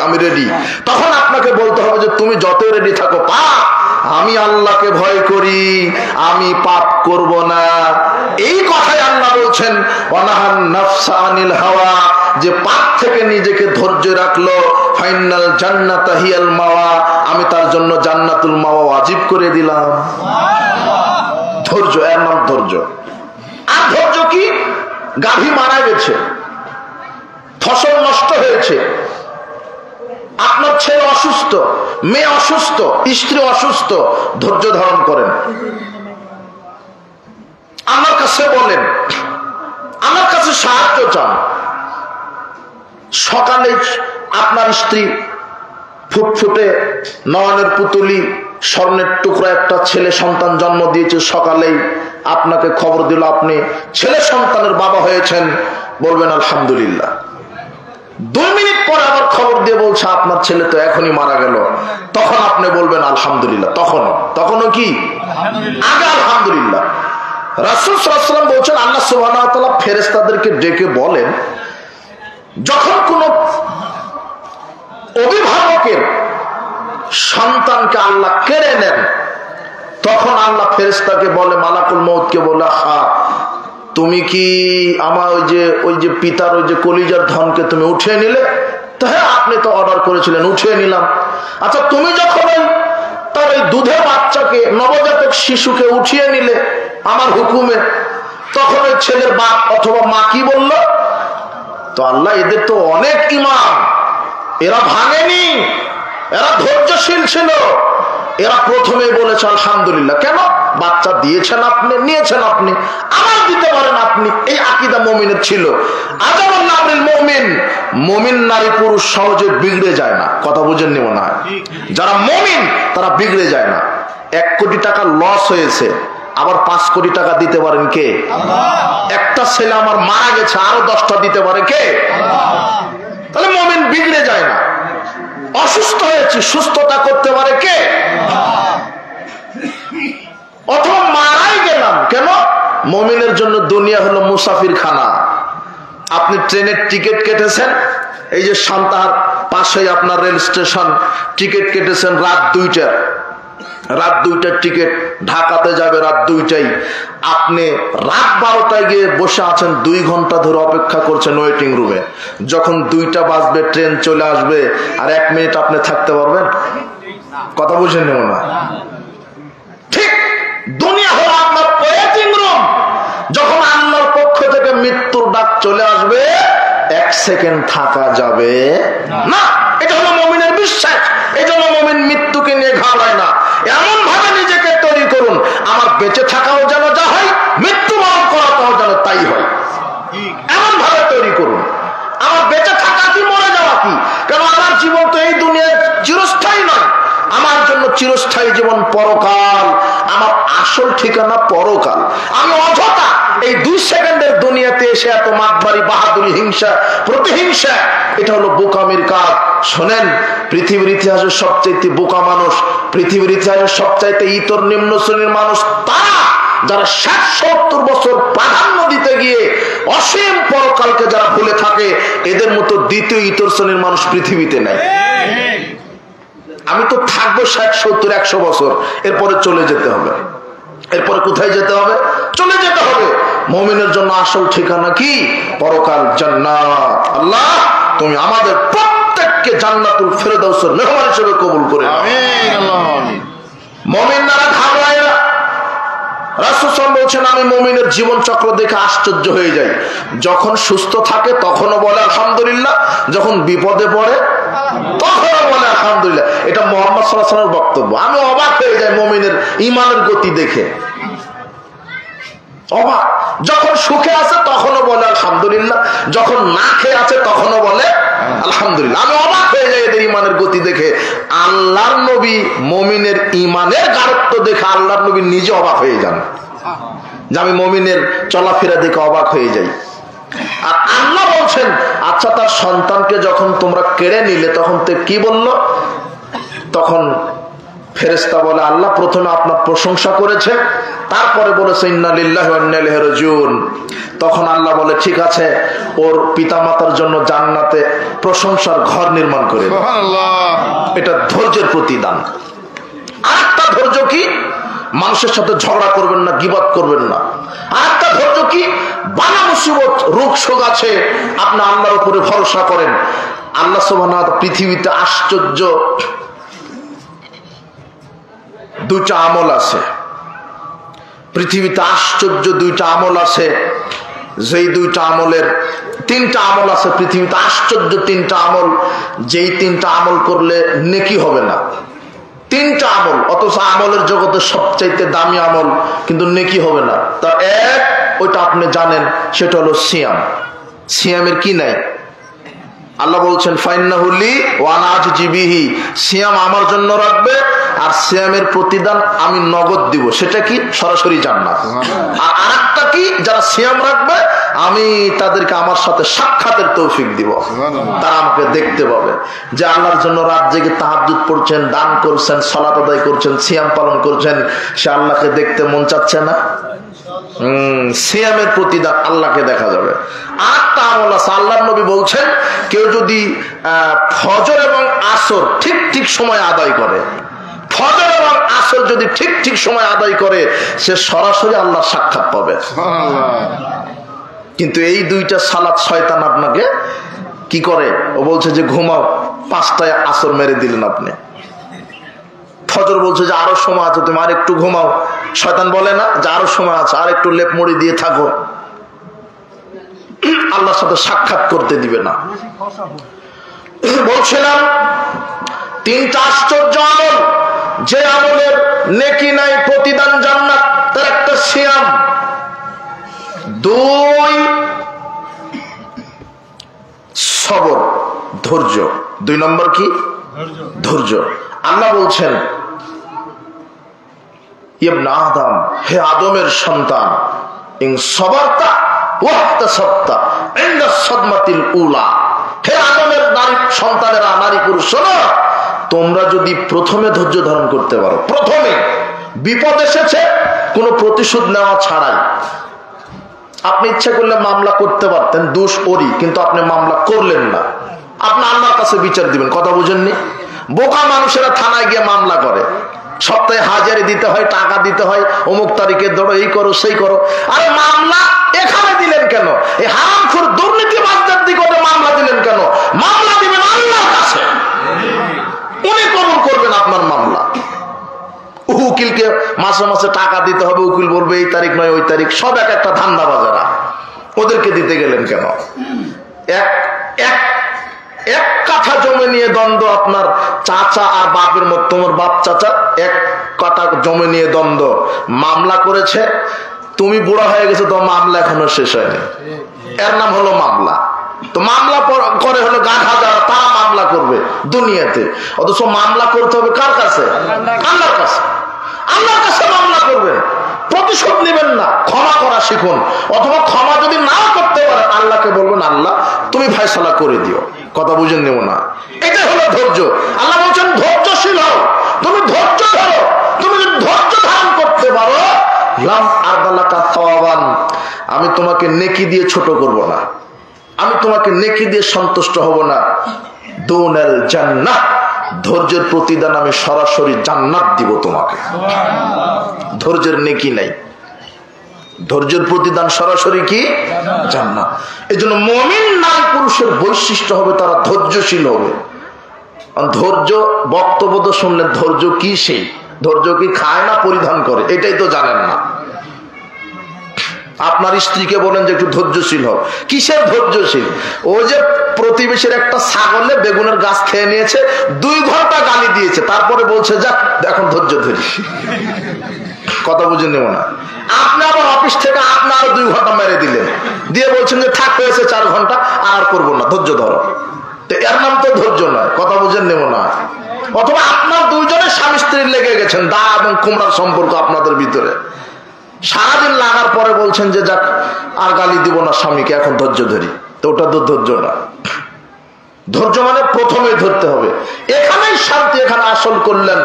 আমি রেডি, তখন আপনাকে বলতে হবে যে তুমি যত রেডি থাকো, পাপ আমি আল্লাহকে ভয় করি, আমি পাপ করব না। এই কথাই আল্লাহ বলছেন ওয়ানাহান নাফসা আনিল হাওয়া, যে পাপ থেকে নিজেকে ধৈর্য রাখলো, ফাইনাল জান্নাতা হিয়াল মাওয়া, আমি তার জন্য জান্নাতুল মাওয়া ওয়াজিব করে দিলাম। ধৈর্য, এর নাম ধৈর্য। আর ধৈর্য কি? গাভী মারা গেছে, ফসল নষ্ট হয়েছে, আপনার ছেলে অসুস্থ, মেয়ে অসুস্থ, স্ত্রী অসুস্থ, ধৈর্য ধারণ করেন, আমার কাছে বলেন, আমার কাছে সাহায্য চান। সকালে আপনার স্ত্রী ফুটফুটে নয়নের পুতুলি স্বর্ণের টুকরা একটা ছেলে সন্তান জন্ম দিয়েছে, সকালেই আপনাকে খবর দিল আপনি ছেলে সন্তানের বাবা হয়েছেন, বলবেন আলহামদুলিল্লাহ। 2 মিনিট পরে আবার খবর দিয়ে বলছে আপনার ছেলে তো এখনই মারা গেল, তখন আপনি বলবেন আলহামদুলিল্লাহ। তখনও কি? আগে আলহামদুলিল্লাহ। রাসূল সাল্লাল্লাহু আলাইহি ওয়াসাল্লাম বলছেন আল্লাহ সুবহানাহু ওয়া তাআলা ফেরেশতাদেরকে ডেকে বলেন, যখন কোন অভিভাবকের সন্তানকে আল্লাহ কেড়ে নেন, তখন আল্লাহ ফেরেশতাকে বলে, মালাকুল মউতকে বলে, হা তুমি কি আমার ওই যে পিতার ওই যে কলিজার ধনকে তুমি উঠিয়ে নিলে? তো হ্যাঁ, আপনি তো অর্ডার করেছিলেন, উঠিয়ে নিলাম। আচ্ছা, তুমি যখন তার ওই দুধের বাচ্চাকে, নবজাতক শিশুকে উঠিয়ে নিলে আমার হুকুমে, তখন ওই ছেলের বাপ অথবা মা কি বলল? তো আল্লাহ, এদের তো অনেক ঈমান, এরা ভাঙেনি, এরা ধৈর্যশীল ছিল, এরা প্রথমে বলেছে আলহামদুলিল্লাহ। কেন? বাচ্চা দিয়েছেন আপনি, নিয়েছেন আপনি, আমার দিতে পারেন আপনি। এই আকীদা মুমিনের ছিল। আজাবুল নামরিল মুমিন, মুমিন নারী পুরুষ সহজে বিগড়ে যায় না। কথা বুঝেননি মনে হয়? যারা মুমিন তারা বিগড়ে যায় না। 1 কোটি টাকা লস হয়েছে, আবার 5 কোটি টাকা দিতে পারেন কে? একটা ছেলে আমার মারা গেছে, আরো 10টা দিতে পারে কে? তাহলে মুমিন বিগড়ে যায় না। অসুস্থ হয়েছি, সুস্থতা করতে পারে কে? অথবা মারাই গেলাম, কেন? মুমিনের জন্য দুনিয়া হলো মুসাফির খানা। আপনি ট্রেনের টিকিট কেটেছেন, এই যে সান্তাহার পাশেই আপনার রেল স্টেশন, টিকিট কেটেছেন রাত 2টার, রাত 2টার টিকিট, ঢাকাতে যাবে রাত 2টায়। আপনি রাত 12টায় গিয়ে বসে আছেন, 2 ঘন্টা ধরে অপেক্ষা করছেন ওয়েটিং রুমে। যখন 2টা বাজবে, ট্রেন চলে আসবে, আর 1 মিনিট আপনি থাকতে পারবেন? কথা বুঝেন না? ঠিক দুনিয়া হলো আপনার ওয়েটিং রুম। যখন আল্লাহর পক্ষ থেকে মৃত্যুর ডাক চলে আসবে, 1 সেকেন্ড থাকা যাবে না। এটা হলো মুমিনের বিশ্বাস। এই জন্য মুমিন মৃত্যুকে নিয়ে ঘাবড়ায় না। এমন ভাবে নিজেকে তৈরি করুন, আমার বেঁচে থাকাও যেন যা হয়, মৃত্যুবরণ করাটাও যেন তাই হয়। এমন ভাবে তৈরি করুন। আমার বেঁচে থাকা কি, মরে যাওয়া কি? কারণ আমার জীবন তো এই দুনিয়ায় চিরস্থায়ী নয়। আমার জন্য চিরস্থায়ী জীবন পরকাল। আমার আসল ঠিকানা পরকাল। আমি অযথা এই 2 সেকেন্ডের দুনিয়াতে এসে এত মাতবাড়ি, বাহাদুরি, হিংসা, প্রতিহিংসা, এটা হলো বোকামির কাজ। শোনেন, পৃথিবীর ইতিহাসের সবচাইতে বোকা মানুষ, পৃথিবীর ইতিহাসের সবচাইতে ইতর নিম্ন শ্রেণীর মানুষ তারা যারা 60-70 বছর প্রাধান্য দিতে গিয়ে অসীম পরকালকে যারা ভুলে থাকে। এদের মতো দ্বিতীয় ইতর শ্রেণীর মানুষ পৃথিবীতে নেই। আমি তো থাকবো 60-70-100 বছর, এরপরে চলে যেতে হবে। এরপরে কোথায় যেতে হবে? চলে যেতে হবে। মুমিনের জন্য আসল ঠিকানা কি? পরকাল, জান্নাত। আল্লাহ, তুমি আমাদের প্রত্যেককে জান্নাতুল ফেরদাউসের মেহমান হিসেবে কবুল করে নাও। আমিন, আল্লাহুম্মা আমিন। মুমিনরা ঘাবড়ায় না। রাসূল সাল্লাল্লাহু আলাইহি ওয়াসাল্লাম, আমি মুমিনের জীবন চক্র দেখে আশ্চর্য হয়ে যাই। যখন সুস্থ থাকে তখনও বলে আলহামদুলিল্লাহ, যখন বিপদে পড়ে তখনও বলে আলহামদুলিল্লাহ। এটা মুহাম্মদ সাল্লাল্লাহু আলাইহি ওয়াসাল্লামের বক্তব্য। আমি অবাক হয়ে যাই মুমিনের ঈমানের গতি দেখে, অবাক। যখন সুখে আছে তখনও বলে আলহামদুলিল্লাহ, যখন না খেয়ে আছে তখনও বলে আলহামদুলিল্লাহ। আমি অবাক হয়ে যাই এদের ঈমানের গতি দেখে। আল্লাহর নবী মুমিনের ঈমানের গাঢ়ত্ব দেখে আল্লাহর নবী নিজে অবাক হয়ে যান, যে আমি মুমিনের চলাফেরা দেখে অবাক হয়ে যাই। আর আল্লাহ বলছেন, আচ্ছা, তার সন্তানকে যখন তোমরা কেড়ে নিলে তখন তে কি বলল? তখন ফেরেশতা বলে, আল্লাহ প্রথমে আপনার প্রশংসা করেছে, তারপরে বলেছে ইন্না লিল্লাহি ওয়া ইন্না ইলাইহি রাজিউন। তখন আল্লাহ বলে, ঠিক আছে, ওর পিতামাতার জন্য জান্নাতে প্রশংসার ঘর নির্মাণ করে দাও। সুবহানাল্লাহ। এটা ধৈর্যের প্রতিদান। আরেকটা ধৈর্য কি? মানুষের সাথে ঝগড়া করবেন না, গীবত করবেন না। আরেকটা ধৈর্য কি? বালা মুসিবত, রোগ শোক আছে, আপনি আল্লাহর উপরে ভরসা করেন। আল্লাহ সুবহানাহু ওয়া তাআলা পৃথিবীতে আশ্চর্য 2টা আমল আছে। পৃথিবীতে আশ্চর্য 2টা আমল আছে। যেই 2টা আমলের 3টা আমল আছে পৃথিবীতে, আশ্চর্য 3টা আমল, যেই 3টা আমল করলে নেকি হবে না। 3টা আমল, অথচ আমলের জগতে সবচাইতে দামি আমল, কিন্তু নেকি হবে না। তার এক, ওইটা আপনি জানেন, সেটা হলো সিয়াম। সিয়ামের কি নাই? আল্লাহ বলছেন, ফাইন্নাহু লি ওয়া আনা আজজি বিহি। সিয়াম আমার জন্য রাখবে, আর সিয়ামের প্রতিদান আমি নগদ দিব। সেটা কি? সরাসরি জান্নাত। আর আরেকটা কি? যারা সিয়াম রাখবে আমি তাদেরকে আমার সাথে সাক্ষাতের তৌফিক দিব। তারা আমাকে দেখতে পাবে, যে আল্লাহর জন্য রাত জেগে তাহাজ্জুদ পড়ছেন, দান করছেন, সালাত আদায় করছেন, সিয়াম পালন করছেন, সে আল্লাহকে দেখতে মন চাচ্ছে না? সিয়ামের প্রতিদান আল্লাহকে দেখা যাবে। আরেকটা আমল আছে, আল্লাহর নবী বলছেন, কেউ যদি ফজর এবং আসর ঠিক ঠিক সময় আদায় করে, ফজর এবং আসর আসর যদি ঠিক ঠিক সময় আদায় করে সে সরাসরি আল্লাহ সাক্ষাৎ পাবে। কিন্তু এই দুইটা সালাত শয়তান আপনাকে কি করে, ও বলছে যে ঘুমাও, 5টায় আসর মেরে দিলেন আপনি। ফজর বলছে যে আরো সময় আছে, তুমি আর একটু ঘুমাও। শয়তান বলে না যে আরো সময় আছে, আর একটু লেপ মুড়ি দিয়ে থাকো, আল্লাহর সাথে সাক্ষাৎ করতে দিবে না। বলছিলাম 3টা আশ্চর্য আমল, যে আমলের নেকি নাই, প্রতিদান জান্নাত, তার একটা সিয়াম। 2 সবর, ধৈর্য। 2 নম্বর কি? ধৈর্য। আল্লাহ বলছেন ইবনে আদম, হে আদমের সন্তান, ইন সবারতা ওয়াহতাসাবতা ইনদা সাদমাতিল উলা, হে আদমের নারী সন্তানেরা, নারী পুরুষ, শোনো, তোমরা যদি প্রথমে ধৈর্য ধারণ করতে পারো, প্রথমে বিপদ এসেছে কোনো প্রতিশোধ নেওয়া ছাড়াই, আপনি ইচ্ছা করলে মামলা করতে পারতেন, দোষ ওরই, কিন্তু আপনি মামলা করলেন না, আপনি আল্লাহর কাছে বিচার দিবেন। কথা বুঝেননি? বোকা মানুষেরা থানায় গিয়ে মামলা করে, সপ্তাহে হাজারি দিতে হয়, টাকা দিতে হয়, অমুক তারিখে ধরো, এই করো সেই করো। আরে মামলা এখানে দিলেন কেন? এই হারামখোর দুর্নীতিবাজদের দিকে মামলা দিলেন কেন? মামলা দিবেন আল্লাহর কাছে, উনি কবুল করবেন আপনার মামলা। উকিলকে মাসে মাসে টাকা দিতে হবে, উকিল বলবে এই তারিখ নয় ওই তারিখ, সব এক একটা ধান্দাবাজেরা, ওদেরকে দিতে গেলেন কেন? এক কাঠা জমি নিয়ে দ্বন্দ্ব, আপনার চাচা আর বাপের মধ্যে, তোমার বাপ চাচা 1 কাঠা জমি নিয়ে দ্বন্দ্ব, মামলা করেছে, তুমি বুড়া হয়ে গেছো, তো মামলা এখনো শেষ হয়নি, এর নাম হলো মামলা। তো মামলা করে হলো গাধা যারা, তারা মামলা করবে দুনিয়াতে, অথচ মামলা করতে হবে কার কাছে? আল্লাহর কাছে। আল্লাহর কাছে মামলা করবেন, প্রতিশোধ নেবেন না, ক্ষমা করা শিখুন। অথবা ক্ষমা যদি নাও করতে পারেন, আল্লাহকে বলবেন আল্লাহ তুমি ফয়সালা করে দিও। কথা বুঝেন নেব না, এটা হলো ধৈর্য। আল্লাহ বলছেন ধৈর্যশীল হও, তুমি ধৈর্য ধরো। তুমি যদি ধৈর্য ধারণ করতে পারো, লাম আরদালাকা সাওয়াবান, আমি তোমাকে নেকি দিয়ে ছোট করব না, আমি তোমাকে নেকি দিয়ে সন্তুষ্ট হব না। দুনাল জান্নাহ, ধৈর্যের প্রতিদান আমি সরাসরি জান্নাত দিব তোমাকে। ধৈর্যের নেকি নাই, ধৈর্যের প্রতিদান সরাসরি কি? জান্নাত। এজন্য মুমিন নারী পুরুষের বৈশিষ্ট্য হবে তারা ধৈর্যশীল হবে। ধৈর্য বক্তব্য তো শুনলেন, ধৈর্য কি? সেই ধৈর্য কি খায় না পরিধান করে? এটাই তো জানেন না। আপনার স্ত্রীকে বলেন যে একটু ধৈর্যশীল হোক, কিসের ধৈর্যশীল? ও যে প্রতিবেশীর একটা ছাগলে বেগুনের গাছ খেয়ে নিয়েছে, 2 ঘন্টা গালি দিয়েছে, তারপরে বলছে যাক এখন ধৈর্য ধরি। কথা বুঝে নেব না। আপনি আবার অফিস থেকে আপনি আরো 2 ঘন্টা মেরে দিলেন, দিয়ে বলছেন যে থাক হয়েছে 4 ঘন্টা, আর করবো না, ধৈর্য ধরো। তো এর নাম তো ধৈর্য নয়। কথা বুঝে নেব না। অথবা আপনার 2 জনের স্বামী স্ত্রীর লেগে গেছেন, দা এবং কুমড়ার সম্পর্ক আপনাদের ভিতরে, সারাদিন লাগার পরে বলছেন যে যাক আর গালি দিব না স্বামীকে, এখন ধৈর্য ধরি, তো ওটা তো ধৈর্য না। ধৈর্য মানে প্রথমে ধরতে হবে, এখানেই শান্তি, এখানে আসল করলেন।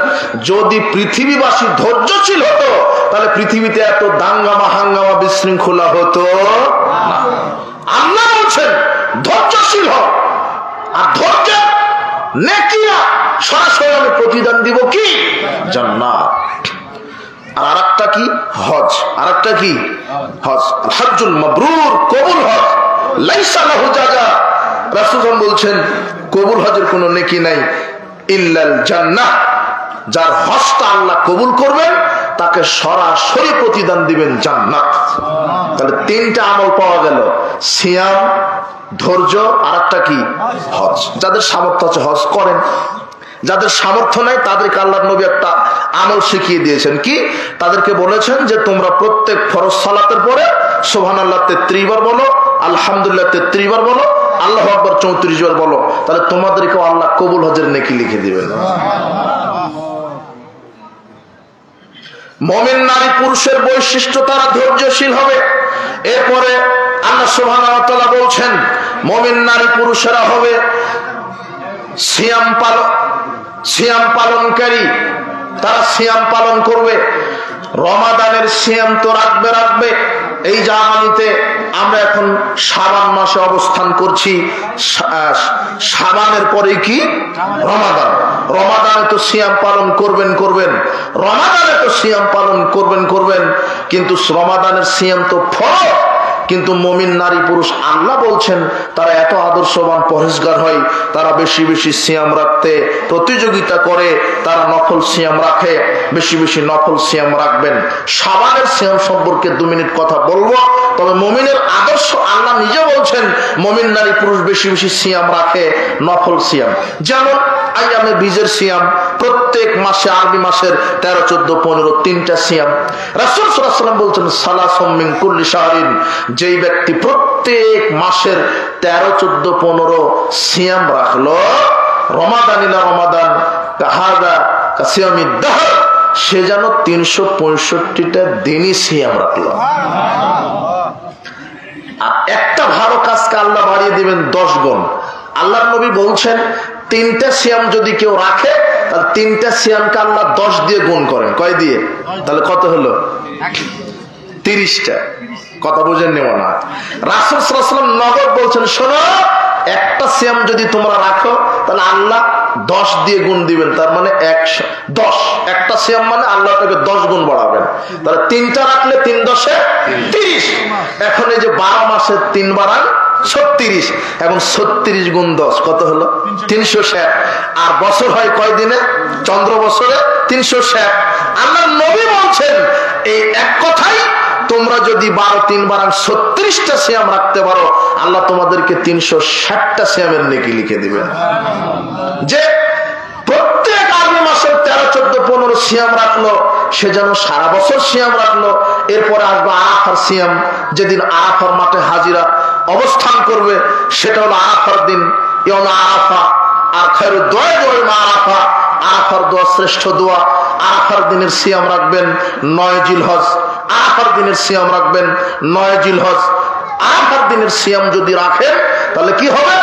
যদি পৃথিবীবাসী ধৈর্যশীল হতো, তাহলে পৃথিবীতে এত দাঙ্গামা হাঙ্গামা বিশৃঙ্খলা হতো না। আল্লাহ বলছেন ধৈর্যশীল হও, আর ধৈর্য নেকিয়া সরাসরি আমি প্রতিদান দিব কি? জান্নাত। আর আরেকটা কি? হজ। আরেকটা কি? হজ। হজ্জুল মাবরুর, কবুল হজ, লাইসা লাহু জাযা। রাসূল বলছেন কবুল হজের কোনো নেকি নাই ইল্লাল জান্নাহ। যার হজটা আল্লাহ কবুল করবেন তাকে সরাসরি প্রতিদান দিবেন জান্নাত। তাহলে 3টা আমল পাওয়া গেল, সিয়াম, ধৈর্য, আরেকটা কি? হজ। যাদের সামর্থ্য আছে হজ করেন, যাদের সামর্থ্য নাই তাদেরকে আল্লাহর নবী একটা আমল শিখিয়ে দিয়েছেন। কি? তাদেরকে বলেছেন যে তোমরা প্রত্যেক ফরজ সালাতের পরে সুবহানাল্লাহ 33 বার বলো, আলহামদুলিল্লাহ 33 বার বলো, আল্লাহু আকবার 34 বার বলো, তাহলে তোমাদেরকেও আল্লাহ কবুল হজের নেকি লিখে দিবেন। মুমিন নারী পুরুষের বৈশিষ্ট্য তারা ধৈর্যশীল হবে। এরপরে আল্লাহ সুবহানাহু ওয়া তাআলা বলছেন মুমিন নারী পুরুষেরা হবে সিয়াম পালনকারী। তারা সিয়াম পালন করবে। রমাদানের সিয়াম তো রাখবে, এই জার্মানিতে আমরা এখন শাবান মাসে অবস্থান করছি। শাবানের পরে কি রমাদান। রমাদানে তো সিয়াম পালন করবেন, রমাদানে তো সিয়াম পালন করবেন, কিন্তু রমাদানের সিয়াম তো ফরজ। কিন্তু মুমিন নারী পুরুষ আল্লাহ বলছেন তারা এত আদর্শবান পরহেজগার হয়, তারা বেশি বেশি সিয়াম রাখতে প্রতিযোগিতা করে, তারা নফল সিয়াম রাখে, বেশি বেশি নফল সিয়াম রাখবেন। শাবানের সিয়াম সম্পর্কে 2 মিনিট কথা বলবো। তবে মুমিনের আদর্শ আল্লাহ নিজে বলছেন মুমিন নারী পুরুষ বেশি বেশি সিয়াম রাখে, নফল সিয়াম। যেমন আইয়ামে বীজের সিয়াম, প্রত্যেক মাসে আরবি মাসের 13, 14, 15 3টা সিয়াম। রাসূল সাল্লাল্লাহু আলাইহি ওয়াসাল্লাম বলছেন সালাসুম মিন কুল্লি শাহরিন, যেই ব্যক্তি প্রত্যেক মাসের 13, 14, 15 সিয়াম রাখলো, রমাদান ইলা রমাদান কাহাদা কাসিয়ামিদ দাহর, সে যেন 365টা দিনই সিয়াম রাখলো। একটা ভালো কাজকে আল্লাহ বাড়িয়ে দিবেন 10 গুণ। আল্লাহর নবী বলছেন 3টা সিয়াম যদি কেউ রাখে তাহলে 3টা সিয়ামকে আল্লাহ 10 দিয়ে গুণ করেন। কয় দিয়ে? তাহলে কত হলো? 30টা। কথা বুঝেন নেব না। রাসূল সাল্লাল্লাহু আলাইহি ওয়াসাল্লাম নগদ বলছেন, শোনো, একটা সিয়াম যদি তোমরা রাখো তাহলে আল্লাহ 10 দিয়ে গুণ দিবেন, তার মানে 110। একটা সিয়াম মানে আল্লাহ তাকে 10 গুণ বাড়াবেন। তাহলে 3টা রাখলে 3 10 30। এখন এই যে 12 মাসে 3 বাড়ান 36, এবং 36 গুণ 10 কত হলো? 360। আর বছর হয় কয় দিনে? চন্দ্র বছরে 360। আল্লাহর নবী বলছেন এই এক কথাই, তোমরা যদি 12 3 বারাং 36টা সিয়াম রাখতে পারো, আল্লাহ তোমাদেরকে 360টা সিয়ামের নেকি লিখে দিবেন। যে প্রত্যেক আরবি মাসের 13, 14, 15 সিয়াম রাখলো, সে যেন সারা বছর সিয়াম রাখলো। এরপরে আসবে আরাফার সিয়াম, যেদিন আরাফার মাঠে হাজিরা অবস্থান করবে, সেটা হলো আরাফার দিন, ইয়াউম আরাফা। আর খায়রু দোয়া মা আরাফা, আরাফার দোয়া শ্রেষ্ঠ দোয়া। আরাফার দিনের সিয়াম রাখবেন 9 জিলহজ। আরাফার দিনের সিয়াম রাখবেন 9 জিলহজ। আরাফার দিনের সিয়াম যদি রাখেন তাহলে কি হবে?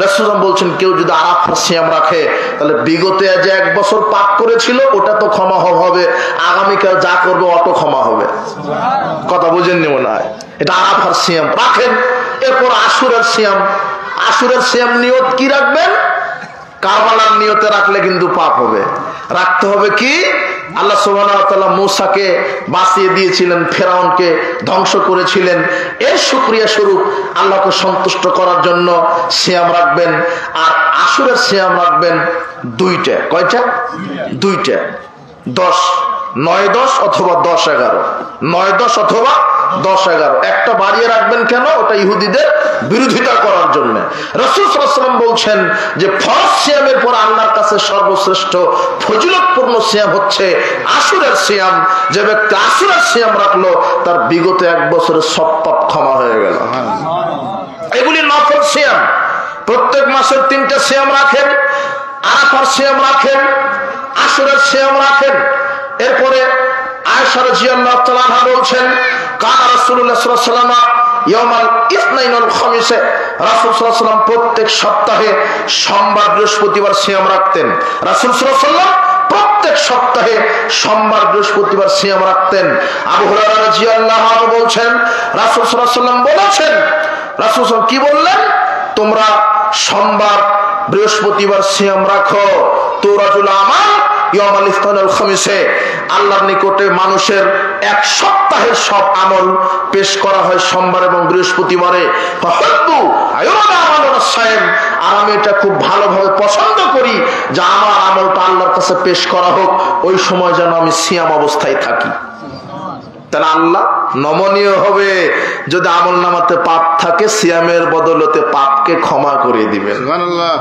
রাসূল বলছেন কেউ যদি আরাফার সিয়াম রাখে তাহলে বিগত যে 1 বছর পাপ করেছিল ওটা তো ক্ষমা হবে, আগামীকাল যা করবে অটো ক্ষমা হবে। কথা বুঝেন নি মনে হয়? এটা আরাফার সিয়াম রাখেন। এরপর আশুরার সিয়াম। আশুরার সিয়াম নিয়ত কি রাখবেন? কারবালার নিয়তে রাখলে কিন্তু পাপ হবে। রাখতে হবে কি? আল্লাহ সুবহানাহু ওয়া তাআলা মূসাকে বাঁচিয়ে দিয়েছিলেন, ফেরাউনকে ধ্বংস করেছিলেন। এর শুকরিয়া স্বরূপ আল্লাহকে সন্তুষ্ট করার জন্য সিয়াম রাখবেন। আর আশুরের সিয়াম রাখবেন 2টা। কয়টা? 2টা। 10, 9, 10 অথবা 10, 11। 9, 10 অথবা 10, 11। একটা বাড়িয়ে রাখবেন কেন? ওটা ইহুদিদের বিরোধিতা করার জন্য। রাসূল সাল্লাল্লাহু আলাইহি ওয়াসাল্লাম বলছেন যে ফরজ সিয়ামের পর আল্লাহর কাছে সর্বশ্রেষ্ঠ ফজিলতপূর্ণ সিয়াম হচ্ছে আশুরের সিয়াম। যে ব্যক্তি আশুরের সিয়াম রাখলো তার বিগত 1 বছরের সব পাপ ক্ষমা হয়ে গেল। এগুলি নফল সিয়াম। প্রত্যেক মাসের 3টা সিয়াম রাখেন, আরাফার সিয়াম রাখেন, আশুরের সিয়াম রাখেন। এরপরে আয়েশা রাদিয়াল্লাহু তাআলা আনহা বলছেন, কানা রাসূলুল্লাহ সাল্লাল্লাহু আলাইহি ওয়াসাল্লাম ইয়াউমাল ইসনাইন ওয়াল খামিসে, রাসূল সাল্লাল্লাহু আলাইহি ওয়াসাল্লাম প্রত্যেক সপ্তাহে সোমবার বৃহস্পতিবার সিয়াম রাখতেন। রাসূল সাল্লাল্লাহু আলাইহি ওয়াসাল্লাম প্রত্যেক সপ্তাহে সোমবার বৃহস্পতিবার সিয়াম রাখতেন। আবু হুরায়রা রাদিয়াল্লাহু আনহু বলছেন, রাসূল সাল্লাল্লাহু আলাইহি ওয়াসাল্লাম বলেছেন, রাসূল সাল্লাল্লাহু কি বললেন? তোমরা সোমবার বৃহস্পতিবার সিয়াম রাখো। তুরাজুল আমাল ইয়াউমাল ইসনাইন ওয়াল খামিসে, আল্লাহর নিকটে মানুষের 1 সপ্তাহের সব আমল পেশ করা হয় সোমবার এবং বৃহস্পতিবারে। আর আমি এটা খুব ভালোভাবে পছন্দ করি যে আমার আমলটা আল্লাহর কাছে পেশ করা হোক, ওই সময় যেন আমি সিয়াম অবস্থায় থাকি। তাহলে আল্লাহ নমনীয় হবে। যদি আমল নামাতে পাপ থাকে, সিয়ামের বদলতে পাপকে ক্ষমা করে দিবেন। সুবহানাল্লাহ।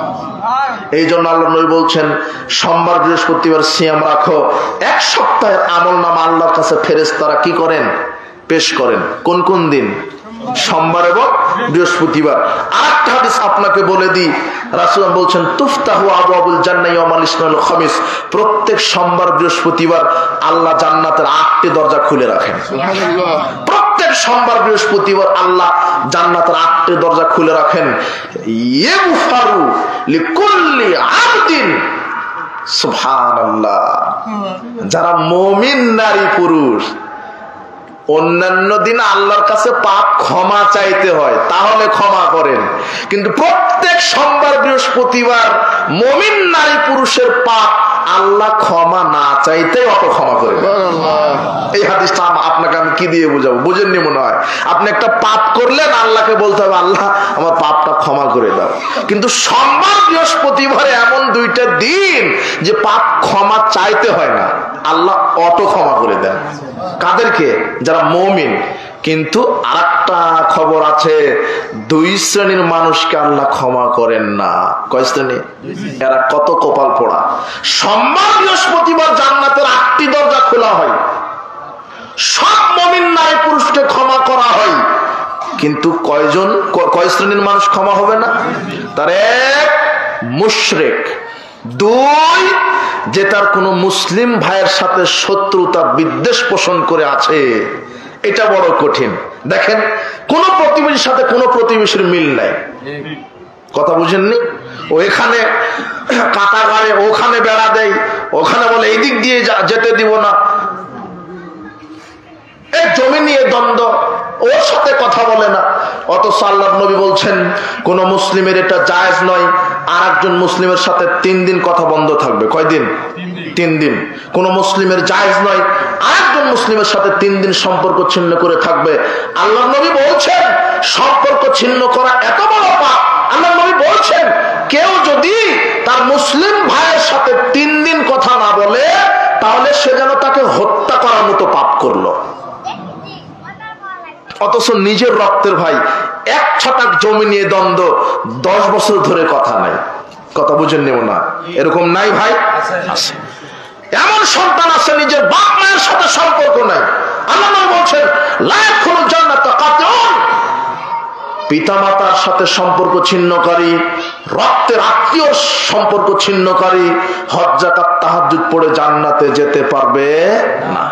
এই জন্য আল্লাহ নবী বলছেন সোমবার বৃহস্পতিবার সিয়াম রাখো। 1 সপ্তাহের আমল নামা আল্লাহর কাছে ফেরেশতারা কি করেন? পেশ করেন। কোন কোন দিন? সোমবার এবং বৃহস্পতিবার। আরেকটা হাদিস আপনাকে বলে দিই, রাসূল বলছেন তুফতাহু আবওয়াবুল জান্নাহ ইয়াউমাল ইসনাইন ওয়াল খামিস, প্রত্যেক সোমবার বৃহস্পতিবার আল্লাহ জান্নাতের 8টি দরজা খুলে রাখেন। সুবহানাল্লাহ। প্রত্যেক সোমবার বৃহস্পতিবার আল্লাহ জান্নাতের 8টি দরজা খুলে রাখেন। ইয়গফারু লিকুল্লি আবদিন, সুবহানাল্লাহ। যারা মুমিন নারী পুরুষ অন্যান্য দিন আল্লাহর কাছে পাপ ক্ষমা চাইতে হয়, তাহলে ক্ষমা করেন, কিন্তু প্রত্যেক সোমবার বৃহস্পতিবার মুমিন নারী পুরুষের পাপ আল্লাহ ক্ষমা না চাইতে অত ক্ষমা করে। এই হাদিসটা আপনাকে আমি কি দিয়ে বুঝাবো, বুঝেননি মনে হয়? আপনি একটা পাপ করলেন, আল্লাহকে বলতে হবে আল্লাহ আমার পাপটা ক্ষমা করে দাও। কিন্তু সোমবার বৃহস্পতিবারে এমন দুইটা দিন যে পাপ ক্ষমা চাইতে হয় না, আল্লাহ অটো ক্ষমা করে দেন। কাদেরকে? যারা মুমিন। কিন্তু আরেকটা খবর আছে, দুই শ্রেণীর মানুষকে আল্লাহ ক্ষমা করেন না। কয় শ্রেণী? এরা কত কপাল পোড়া। সোমবার বৃহস্পতিবার জান্নাতের 8টি দরজা খোলা হয়, সব মুমিন নারী পুরুষকে ক্ষমা করা হয়, কিন্তু কয় শ্রেণীর মানুষ ক্ষমা হবে না? তার এক, মুশরিক। দুই, যে তার কোন মুসলিম ভাইয়ের সাথে শত্রুতা বিদ্বেষ পোষণ করে আছে। এটা বড় কঠিন। দেখেন, কোন প্রতিবেশীর সাথে কোন প্রতিবেশীর মিল নাই, কথা বুঝেননি? ও এখানে কাটা গাড়ে, ওখানে বেড়া দেয়, ওখানে বলে এই দিক দিয়ে যেতে দিব না, জমি নিয়ে দ্বন্দ্ব, ওর সাথে কথা বলে না। অথচ আল্লাহর নবী বলছেন কোন মুসলিমের এটা জায়েজ নয় আর একজন মুসলিমের সাথে 3 দিন কথা বন্ধ থাকবে। কয়দিন? 3 দিন। কোন মুসলিমের জায়েজ নয় আর একজন মুসলিমের সাথে 3 দিন সম্পর্ক ছিন্ন করে থাকবে। আল্লাহর নবী বলছেন সম্পর্ক ছিন্ন করা এত বড় পাপ। আল্লাহর নবী বলছেন কেউ যদি তার মুসলিম ভাইয়ের সাথে 3 দিন কথা না বলে, তাহলে সে যেন তাকে হত্যা করার মতো পাপ করলো। অথচ নিজের রক্তের ভাই, 1 ছটাক জমি নিয়ে দ্বন্দ্ব, 10 বছর ধরে কথা নাই। কথা বুঝেন নেব না? এরকম নাই ভাই? আছে। এমন সন্তান আছে নিজের বাপ মায়ের সাথে সম্পর্ক নাই। আল্লাহ বলছেন লা ইয়াদখুলুল জান্নাতা কাতিউন, পিতামাতার সাথে সম্পর্ক ছিন্নকারী, রক্তের আত্মীয় সম্পর্ক ছিন্নকারী হজ যাকাত তাহাজ্জুদ পড়ে জান্নাতে যেতে পারবে না।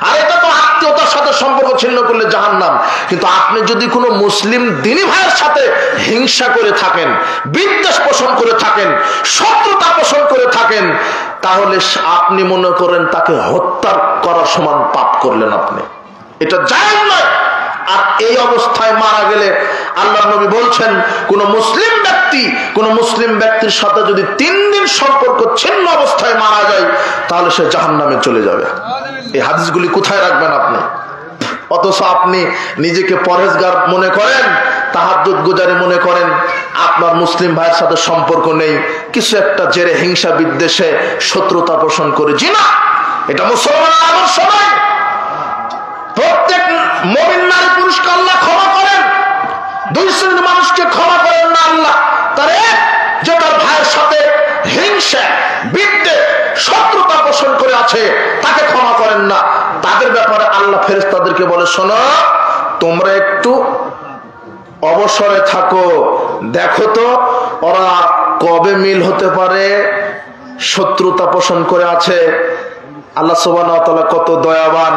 আর এটা তো আত্মীয়তার সাথে সম্পর্ক ছিন্ন করলে জাহান্নাম। কিন্তু আপনি যদি কোনো মুসলিম দিনী ভাইয়ের সাথে হিংসা করে থাকেন, বিদ্বেষ পোষণ করে থাকেন, শত্রুতা পোষণ করে থাকেন, তাহলে আপনি মনে করেন তাকে হত্যা করার সমান পাপ করলেন আপনি। এটা জায়েজ নয়। আর এই অবস্থায় মারা গেলে আল্লাহর নবী বলছেন কোন মুসলিম ব্যক্তির সাথে যদি 3 দিন সম্পর্ক ছিন্ন অবস্থায় মারা যায়, তাহলে সে জাহান্নামে চলে যাবে। এই হাদিসগুলি কোথায় রাখবেন আপনি? অথচ আপনি নিজেকে পরহেজগার মনে করেন, তাহাজ্জুদ গুজারি মনে করেন, আপনার মুসলিম ভাইয়ের সাথে সম্পর্ক নেই, কিছু একটা জেরে হিংসা বিদ্বেষে শত্রুতা পোষণ করে। জি না, এটা মুসলমানের আদর্শ নয়। প্রত্যেক মুমিন নারী পুরুষকে আল্লাহ ক্ষমা করেন, 2 শ্রেণীর মানুষকে ক্ষমা করেন না আল্লাহ। তার এক, যে তার ভাইয়ের সাথে হিংসা বিদ্বেষ শত্রুতা পোষণ করে আছে, তাকে ক্ষমা করেন না। তাদের ব্যাপারে আল্লাহ ফেরেশতাদেরকে বলে শোনো, তোমরা একটু অবসরে থাকো, দেখো তো ওরা কবে মিল হতে পারে। শত্রুতা পোষণ করে আছে, আল্লাহ সুবহানাহু ওয়া তাআলা কত দয়াবান,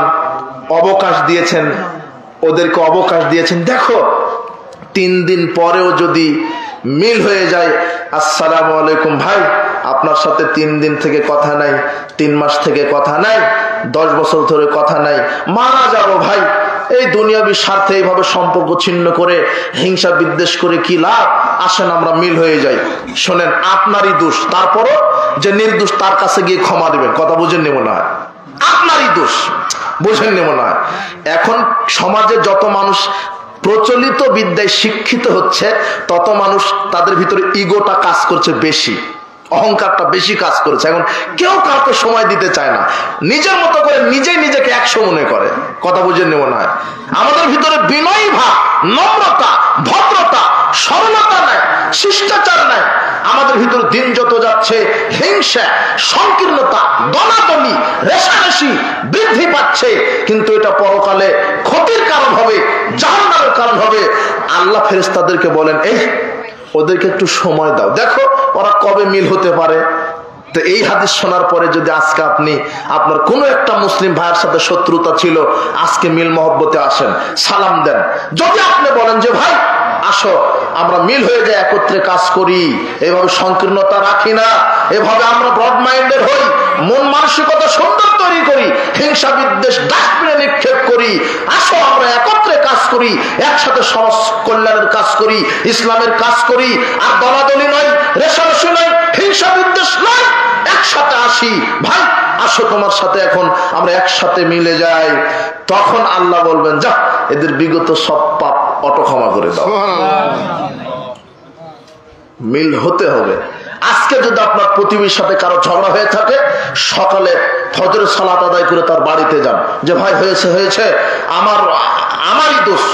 অবকাশ দিয়েছেন, ওদেরকে অবকাশ দিয়েছেন। দেখো 3 দিন পরেও যদি মিল হয়ে যায়, আসসালামু আলাইকুম ভাই, আপনার সাথে 3 দিন থেকে কথা নাই, 3 মাস থেকে কথা নাই, 10 বছর ধরে কথা নাই, মারা যাবো ভাই। এই দুনিয়াবি স্বার্থে এইভাবে সম্পর্ক ছিন্ন করে হিংসা বিদ্বেষ করে কি লাভ? আসেন আমরা মিল হয়ে যাই। শোনেন, আপনারই দোষ, তারপরও যে নির্দোষ তার কাছে গিয়ে ক্ষমা দেবেন। কথা বুঝেন নি মনে হয়? আপনারই দোষ, বুঝেন নি মনে হয়? এখন সমাজে যত মানুষ প্রচলিত বিদ্যায় শিক্ষিত হচ্ছে, তত মানুষ তাদের ভিতরে ইগোটা কাজ করছে বেশি, অহংকারটা বেশি কাজ করেছে। এখন কেউ কাউকে সময় দিতে চায় না, নিজের মতো করে নিজেই নিজেকে 100 মনে করে। কথা বুঝেন মনে হয়? আমাদের ভিতরে বিনয়ী ভাব, নম্রতা, ভদ্রতা, সরলতা নাই, শিষ্টাচার নাই। আমাদের ভিতরে দিন যত যাচ্ছে হিংসা, সংকীর্ণতা, দলাদলি, রেষারেষি বৃদ্ধি পাচ্ছে। কিন্তু এটা পরকালে ক্ষতির কারণ হবে, জাহান্নামের কারণ হবে। আল্লাহ ফেরেশতাদেরকে বলেন এই ওদেরকে একটু সময় দাও, দেখো ওরা কবে মিল হতে পারে। তো এই হাদিস শোনার পরে যদি আজকে আপনি আপনার কোনো একটা মুসলিম ভাইয়ের সাথে শত্রুতা ছিল, আজকে মিল মহব্বতে আসেন, সালাম দেন। যদি আপনি বলেন যে ভাই আসো আমরা মিল হয়ে যাই, একত্রে কাজ করি, এভাবে সংকীর্ণতা রাখি না, এভাবে আমরা ব্রড মাইন্ডেড হই, মন মানসিকতা সুন্দর তৈরি করি, হিংসা বিদ্বেষ ডাস্টবিনে নিক্ষেপ করি, করি, একসাথে সমাজ কল্যাণের কাজ করি, ইসলামের কাজ করি, আর দলাদলি নয়, রেশারেশি নয়, হিংসা বিদ্বেষ নয়, একসাথে আসি। ভাই আসো তোমার সাথে এখন আমরা একসাথে মিলে যাই। তখন আল্লাহ বলবেন যা এদের বিগত সব পাপ অটো ক্ষমা করে দাও। মিল হতে হবে। আজকে যদি আপনার প্রতিবেশীর সাথে কারো ঝগড়া হয়ে থাকে, সকালে ফজরের সালাত আদায় করে তার বাড়িতে যান, যে ভাই হয়েছে আমারই দোষ,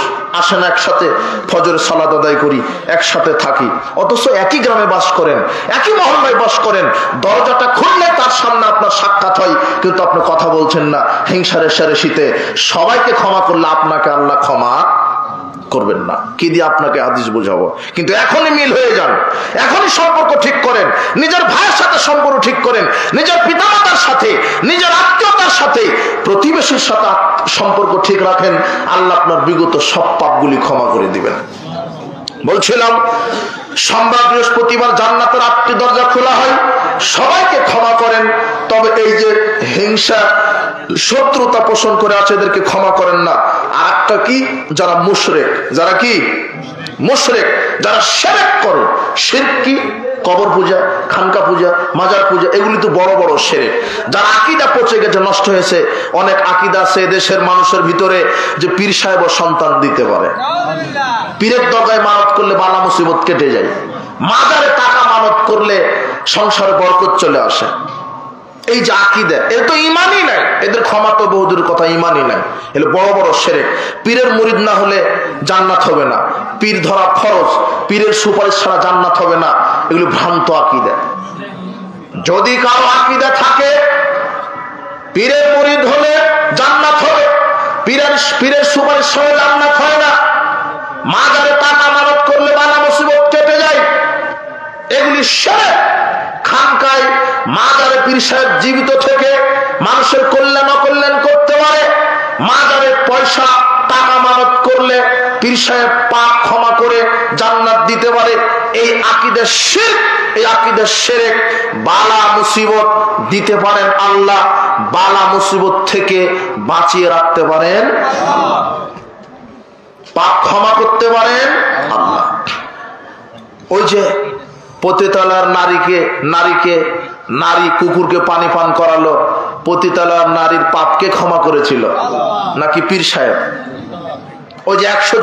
আসেন একসাথে ফজরের সালাত আদায় করি, একসাথে থাকি। অথচ একই গ্রামে বাস করেন, একই মহল্লায় বাস করেন, দরজাটা খুললে তার সামনে আপনার সাক্ষাৎ হয়, কিন্তু আপনি কথা বলছেন না, হিংসা রেশারেশিতে। সবাইকে ক্ষমা করলে আপনাকে আল্লাহ ক্ষমা করবেন না। কি দিয়ে আপনাকে হাদিস বোঝাবো? কিন্তু এখনই মিল হয়ে যান, এখনই সম্পর্ক ঠিক করেন, নিজের ভাইয়ের সাথে সম্পর্ক ঠিক করেন, নিজের পিতামাতার সাথে, নিজের আত্মীয়তার সাথে, প্রতিবেশীর সাথে সম্পর্ক ঠিক রাখেন। আল্লাহ আপনার বিগত সব পাপগুলি ক্ষমা করে দিবেন। বলছিলাম সোমবার বৃহস্পতিবার জান্নাতের 8টি দরজা খোলা হয়, সবাইকে ক্ষমা করেন। তবে এই যে হিংসা শত্রুতা পোষণ করে আছে এদেরকে ক্ষমা করেন না। আর একটা কি, যারা মুশরিক, যারা কি মুশরিক, যারা শিরক করে। শিরক কি? কবর পূজা, খানকা পূজা, মাজার পূজা, এগুলি তো বড় বড় শিরক। যার আকীদা পচে গেছে, নষ্ট হয়েছে। অনেক আকীদা আছে দেশের মানুষের ভিতরে যে পীর সাহেব সন্তান দিতে পারে, পীরের দরগায় মানত করলে বালা মুসিবত কেটে যায়, মাজারে টাকা মানত করলে সংসারে বরকত চলে আসে। এই যে আকীদা, এর তো ইমানই নাই, এদের ক্ষমা তো বহুদূর কথা, ইমানই নাই। এগুলো বড় বড় শিরক। পীরের মুরিদ না হলে জান্নাত হবে না, পীর ধরা ফরজ, পীরের সুপারিশ ছাড়া জান্নাত হবে না, এগুলো ভ্রান্ত আকীদা। যদি কারো আকীদা থাকে পীরের মুরিদ হলে জান্নাত হবে, পীরের সুপারিশ ছাড়া জান্নাত হয় না, মাজারে টাকা মানত করলে বালা মুসিবত কেটে যায়, এগুলি শিরক। খানকায় মাজারে পীর সাহেব জীবিত থেকে মানুষের কল্যাণ অকল্যাণ করতে পারে, মাজারে পয়সা টাকা মানত করলে পীর সাহেব পাপ ক্ষমা করে জান্নাত দিতে পারে। এই আকীদা শিরক, এই আকীদা শিরক। বালা মুসিবত দিতে পারেন আল্লাহ, বালা মুসিবত থেকে বাঁচিয়ে রাখতে পারেন আল্লাহ, পাপ ক্ষমা করতে পারেন আল্লাহ। ওই যে পতিতালয়ের নারী কুকুরকে পানি পান করালো, পতিতালয়ের নারীর পাপকে ক্ষমা করেছিল নাকি পীর সাহেব? ওই যে 100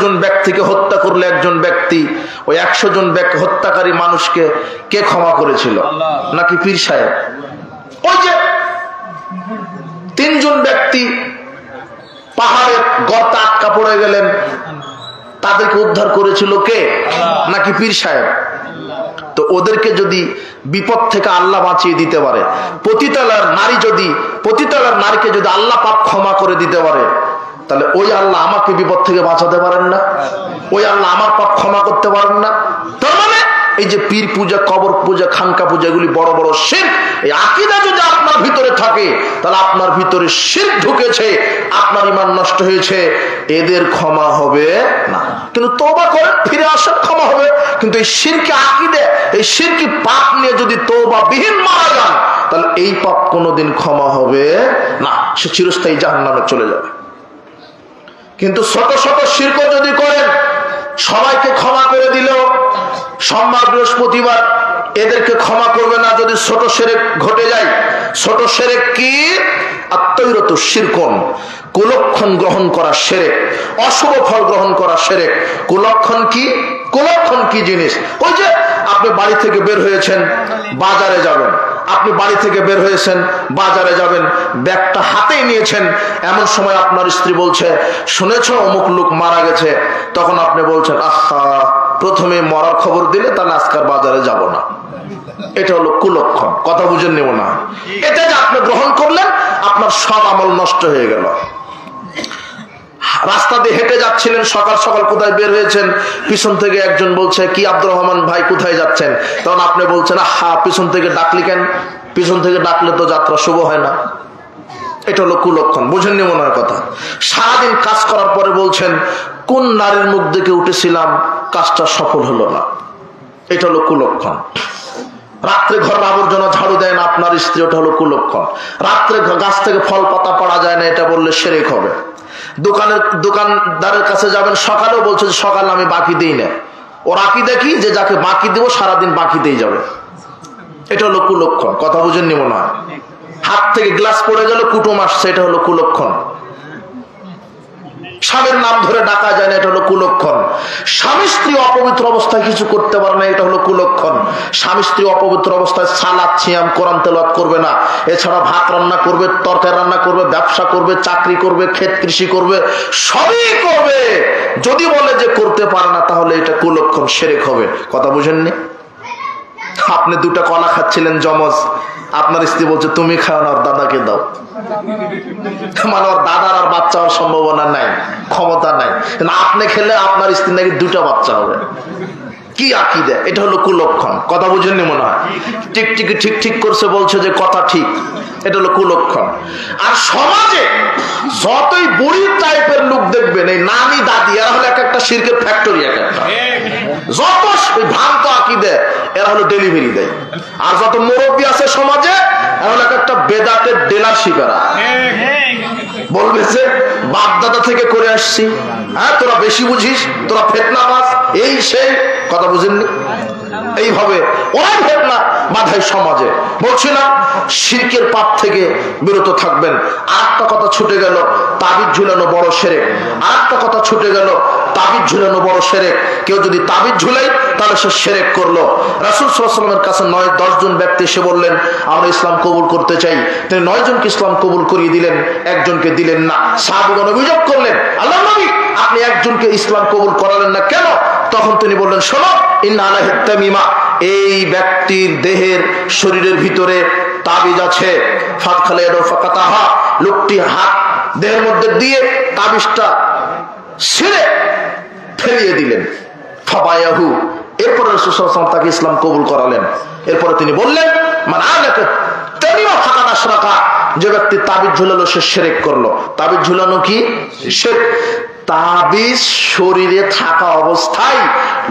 জন ব্যক্তিকে হত্যা করলে একজন ব্যক্তি, ওই 100 জন হত্যাকারী মানুষকে কে ক্ষমা করেছিল? নাকি পীর সাহেব? ওই যে 3 জন ব্যক্তি পাহাড়ের গর্তে আটকা পড়ে গেলেন, তাদেরকে উদ্ধার করেছিল কে? নাকি পীর সাহেব? তো ওদেরকে যদি বিপদ থেকে আল্লাহ বাঁচিয়ে দিতে পারে, পতিতালয়ের নারীকে যদি আল্লাহ পাপ ক্ষমা করে দিতে পারে, তাহলে ওই আল্লাহ আমাকে বিপদ থেকে বাঁচাতে পারেন না? ওই আল্লাহ আমার পাপ ক্ষমা করতে পারেন না? তার মানে এই যে পীর পূজা, কবর পূজা, খানকা পূজা, এগুলি বড় বড় শিরক। এই আকীদা যদি আপনার ভিতরে থাকে, তাহলে আপনার ভিতরে শিরক ঢুকেছে, আপনার ঈমান নষ্ট হয়েছে, এদের ক্ষমা হবে না। কিন্তু তওবা করেন, ফিরে আসেন, ক্ষমা হবে। কিন্তু এই শিরকি আকীদা, এই শিরকি পাপ নিয়ে যদি তওবা বিহীন মারা যান, তাহলে এই পাপ কোনোদিন ক্ষমা হবে না, সে চিরস্থায়ী জাহান্নামে চলে যাবে। কিন্তু শত শত শিরক যদি করেন, সবাইকে ক্ষমা করে দিলেও সোমবার বৃহস্পতিবার এদেরকে ক্ষমা করবে না যদি ছোট শিরক ঘটে যায়। ছোট শিরক কি? আত্মৈরত শিরকুন, কুলক্ষণ গ্রহণ করা শিরক, অশুভ ফল গ্রহণ করা শিরক। কুলক্ষণ কি? কুলক্ষণ কি জিনিস? ওই যে আপনি বাড়ি থেকে বের হয়েছেন, বাজারে যাবেন, আপনি বাড়ি থেকে বের হয়েছেন, বাজারে যাবেন, ব্যাগটা হাতেই নিয়েছেন, এমন সময় আপনার স্ত্রী বলছে, শুনেছ অমুক লোক মারা গেছে। তখন আপনি বলছেন, আহা, প্রথমে মরার খবর দিলে তাহলে আজকাল বাজারে যাব না। এটা হলো কুলক্ষণ। কথা বুঝেন নেব না? এটা যে আপনি গ্রহণ করলেন, আপনার সব আমল নষ্ট হয়ে গেল। রাস্তা দিয়ে হেঁটে যাচ্ছিলেন, সকাল সকাল কোথায় বের হয়েছেন, পিছন থেকে একজন বলছে, কি আব্দুর রহমান ভাই কোথায় যাচ্ছেন? তখন আপনি বলছেন, হা, পিছন থেকে ডাকলি কেন? পিছন থেকে ডাকলে তো যাত্রা শুভ হয় না। এটা হলো কুলক্ষণ। বুঝেননি মনে হয় কথা? সারাদিন কাজ করার পরে বলছেন, কোন নারীর মুখ দেখে উঠেছিলাম, কাজটা সফল হলো না। এটা হলো কুলক্ষণ। রাত্রে ঘর আবর্জনা ঝাড়ু দেয় না আপনার স্ত্রী, ওটা হলো কুলক্ষণ। রাত্রে গাছ থেকে ফল পাতা পড়া যায় না, এটা বললে শিরক হবে। দোকানদারের কাছে যাবেন সকালেও বলছে যে সকালে আমি বাকি দিই না। ওর আকিদা কি যে যাকে বাকি দেবো সারাদিন বাকিতেই যাবে। এটা হলো কুলক্ষণ। কথা বুঝেননি মনে হয়? হাত থেকে গ্লাস পড়ে গেল কুটুম আসছে, এটা হলো কুলক্ষণ। স্বামীর নাম ধরে ডাকা যায় না, এটা হলো কুলক্ষণ। স্বামী স্ত্রী অপবিত্র অবস্থায় কিছু করতে পারে না, এটা হলো কুলক্ষণ। স্বামী স্ত্রী অপবিত্র অবস্থায় সালাত সিয়াম কোরআন তেলাওয়াত করবে না, এছাড়া ভাত রান্না করবে, তরকারি রান্না করবে, ব্যবসা করবে, চাকরি করবে, ক্ষেত কৃষি করবে, সবই করবে। যদি বলে যে করতে পারে না তাহলে এটা কুলক্ষণ, শিরক হবে। কথা বুঝেননি? আপনি দুটা কলা খাচ্ছিলেন জমজ, আপনার স্ত্রী বলছে তুমি খাও না, ওর দাদাকে দাও। মানে ওর দাদার আর বাচ্চা হওয়ার সম্ভাবনা নাই, ক্ষমতা নাই, আপনি খেলে আপনার স্ত্রী নাকি দুটা বাচ্চা হবে। কি আকীদা? এটা হলো কুলক্ষণ। কথা বুঝেননি মনে হয়? ঠিক ঠিক করছে, বলছে যে কথা ঠিক, এটা হলো কুলক্ষণ। আর সমাজে যতই বুড়ি টাইপের লোক দেখবেন, এই নানি দাদি, এরা হলো এক একটা শিরকের ফ্যাক্টরি, এক একটা যত ভ্রান্ত আকীদা এরা হলো ডেলিভারি দেয়। আর যত মুরব্বী আছে সমাজে এরা হলো এক একটা বেদাতের ডিলারশিপ। এরা বলবে যে বাপ দাদা থেকে করে আসছি, হ্যাঁ তোরা বেশি বুঝিস, তোরা ফেতনাবাজ, এই সেই। কথা বুঝেননি? এইভাবে ওরাই ফেতনা বাঁধায় সমাজে। বলছিলাম শিরকের পাপ থেকে বিরত থাকবেন। আর একটা কথা ছুটে গেল, তাবিজ ঝুলানো বড় শিরক। আর একটা কথা ছুটে গেল, তাবিজ ঝুলানো বড় শিরক। কেউ যদি তাবিজ ঝুলাই তাহলে সে শিরক করলো। রাসূল সাল্লাল্লাহু আলাইহি ওয়াসাল্লামের কাছে 9-10 জন ব্যক্তি এসে বললেন আমরা ইসলাম কবুল করতে চাই। তিনি 9 জনকে ইসলাম কবুল করিয়ে দিলেন, একজনকে দিলেন না। সাহাবীগণ অভিযোগ করলেন, আল্লাহর নবী আপনি একজনকে ইসলাম কবুল করালেন না কেন? তখন তিনি বললেন, শোনো, ইন্না আলাইহি তামিমা, এই ব্যক্তির দেহের শরীরের ভিতরে তাবিজ আছে। ফাতখালায়াদু ফাকাতাহা, লোকটি হাত দেহের মধ্যে দিয়ে তাবিজটা ছিঁড়ে ফেলিয়ে দিলেন। ফাবায়াহু, এরপরে রাসূল সাল্লাল্লাহু আলাইহি ওয়াসাল্লাম তাকে ইসলাম কবুল করালেন। এরপরে তিনি বললেন, মান আলাকা তামিমা ফাকাদ আশরাকা, যে ব্যক্তি তাবিজ ঝুলালো সে শিরক করলো। তাবিজ ঝুলানো কি? শিরক। তাবিজ শরীরে থাকা অবস্থায়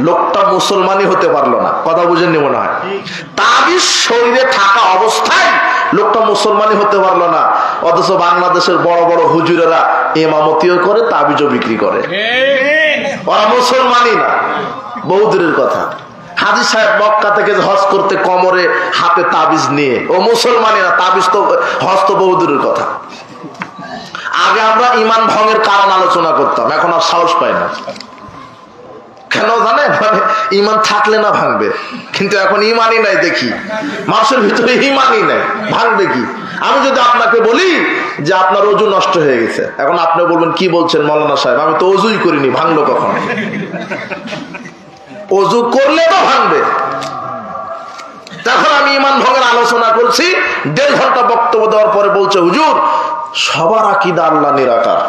লোকটা মুসলমানই হতে পারলো না। কথা বুঝেননি মনে হয়? তাবিজ শরীরে থাকা অবস্থায় লোকটা মুসলমানই হতে পারলো না, অথচ বাংলাদেশের বড় বড় হুজুরেরা ইমামতিও করে, তাবিজও বিক্রি করে। ওরা মুসলমানই না, বহুদূরের কথা। হাজী সাহেব মক্কা থেকে হজ করতে কোমরে হাতে তাবিজ নিয়ে, ও মুসলমানই না, তাবিজ তো হজ তো বহুদূরের কথা। আগে আমরা ইমান ভঙ্গের কারণ আলোচনা করতাম, এখন আর সাহস পাই না। কেন জানেন? মানে ইমান থাকলে না ভাঙবে, কিন্তু এখন ইমানই নাই। দেখি মানুষের ভিতরে ইমানই নাই, ভাঙবে কি? আমি যদি আপনাকে বলি যে আপনার অজু নষ্ট হয়ে গেছে, এখন আপনি বলবেন কি বলছেন মৌলানা সাহেব, আমি তো অজুই করিনি, ভাঙলো কখন? অজু করলে তো ভাঙবে। তখন আমি ইমান ভঙ্গের আলোচনা করছি, 1.5 ঘন্টা বক্তব্য দেওয়ার পরে বলছে হুজুর সবার আকীদা আল্লাহ নিরাকার,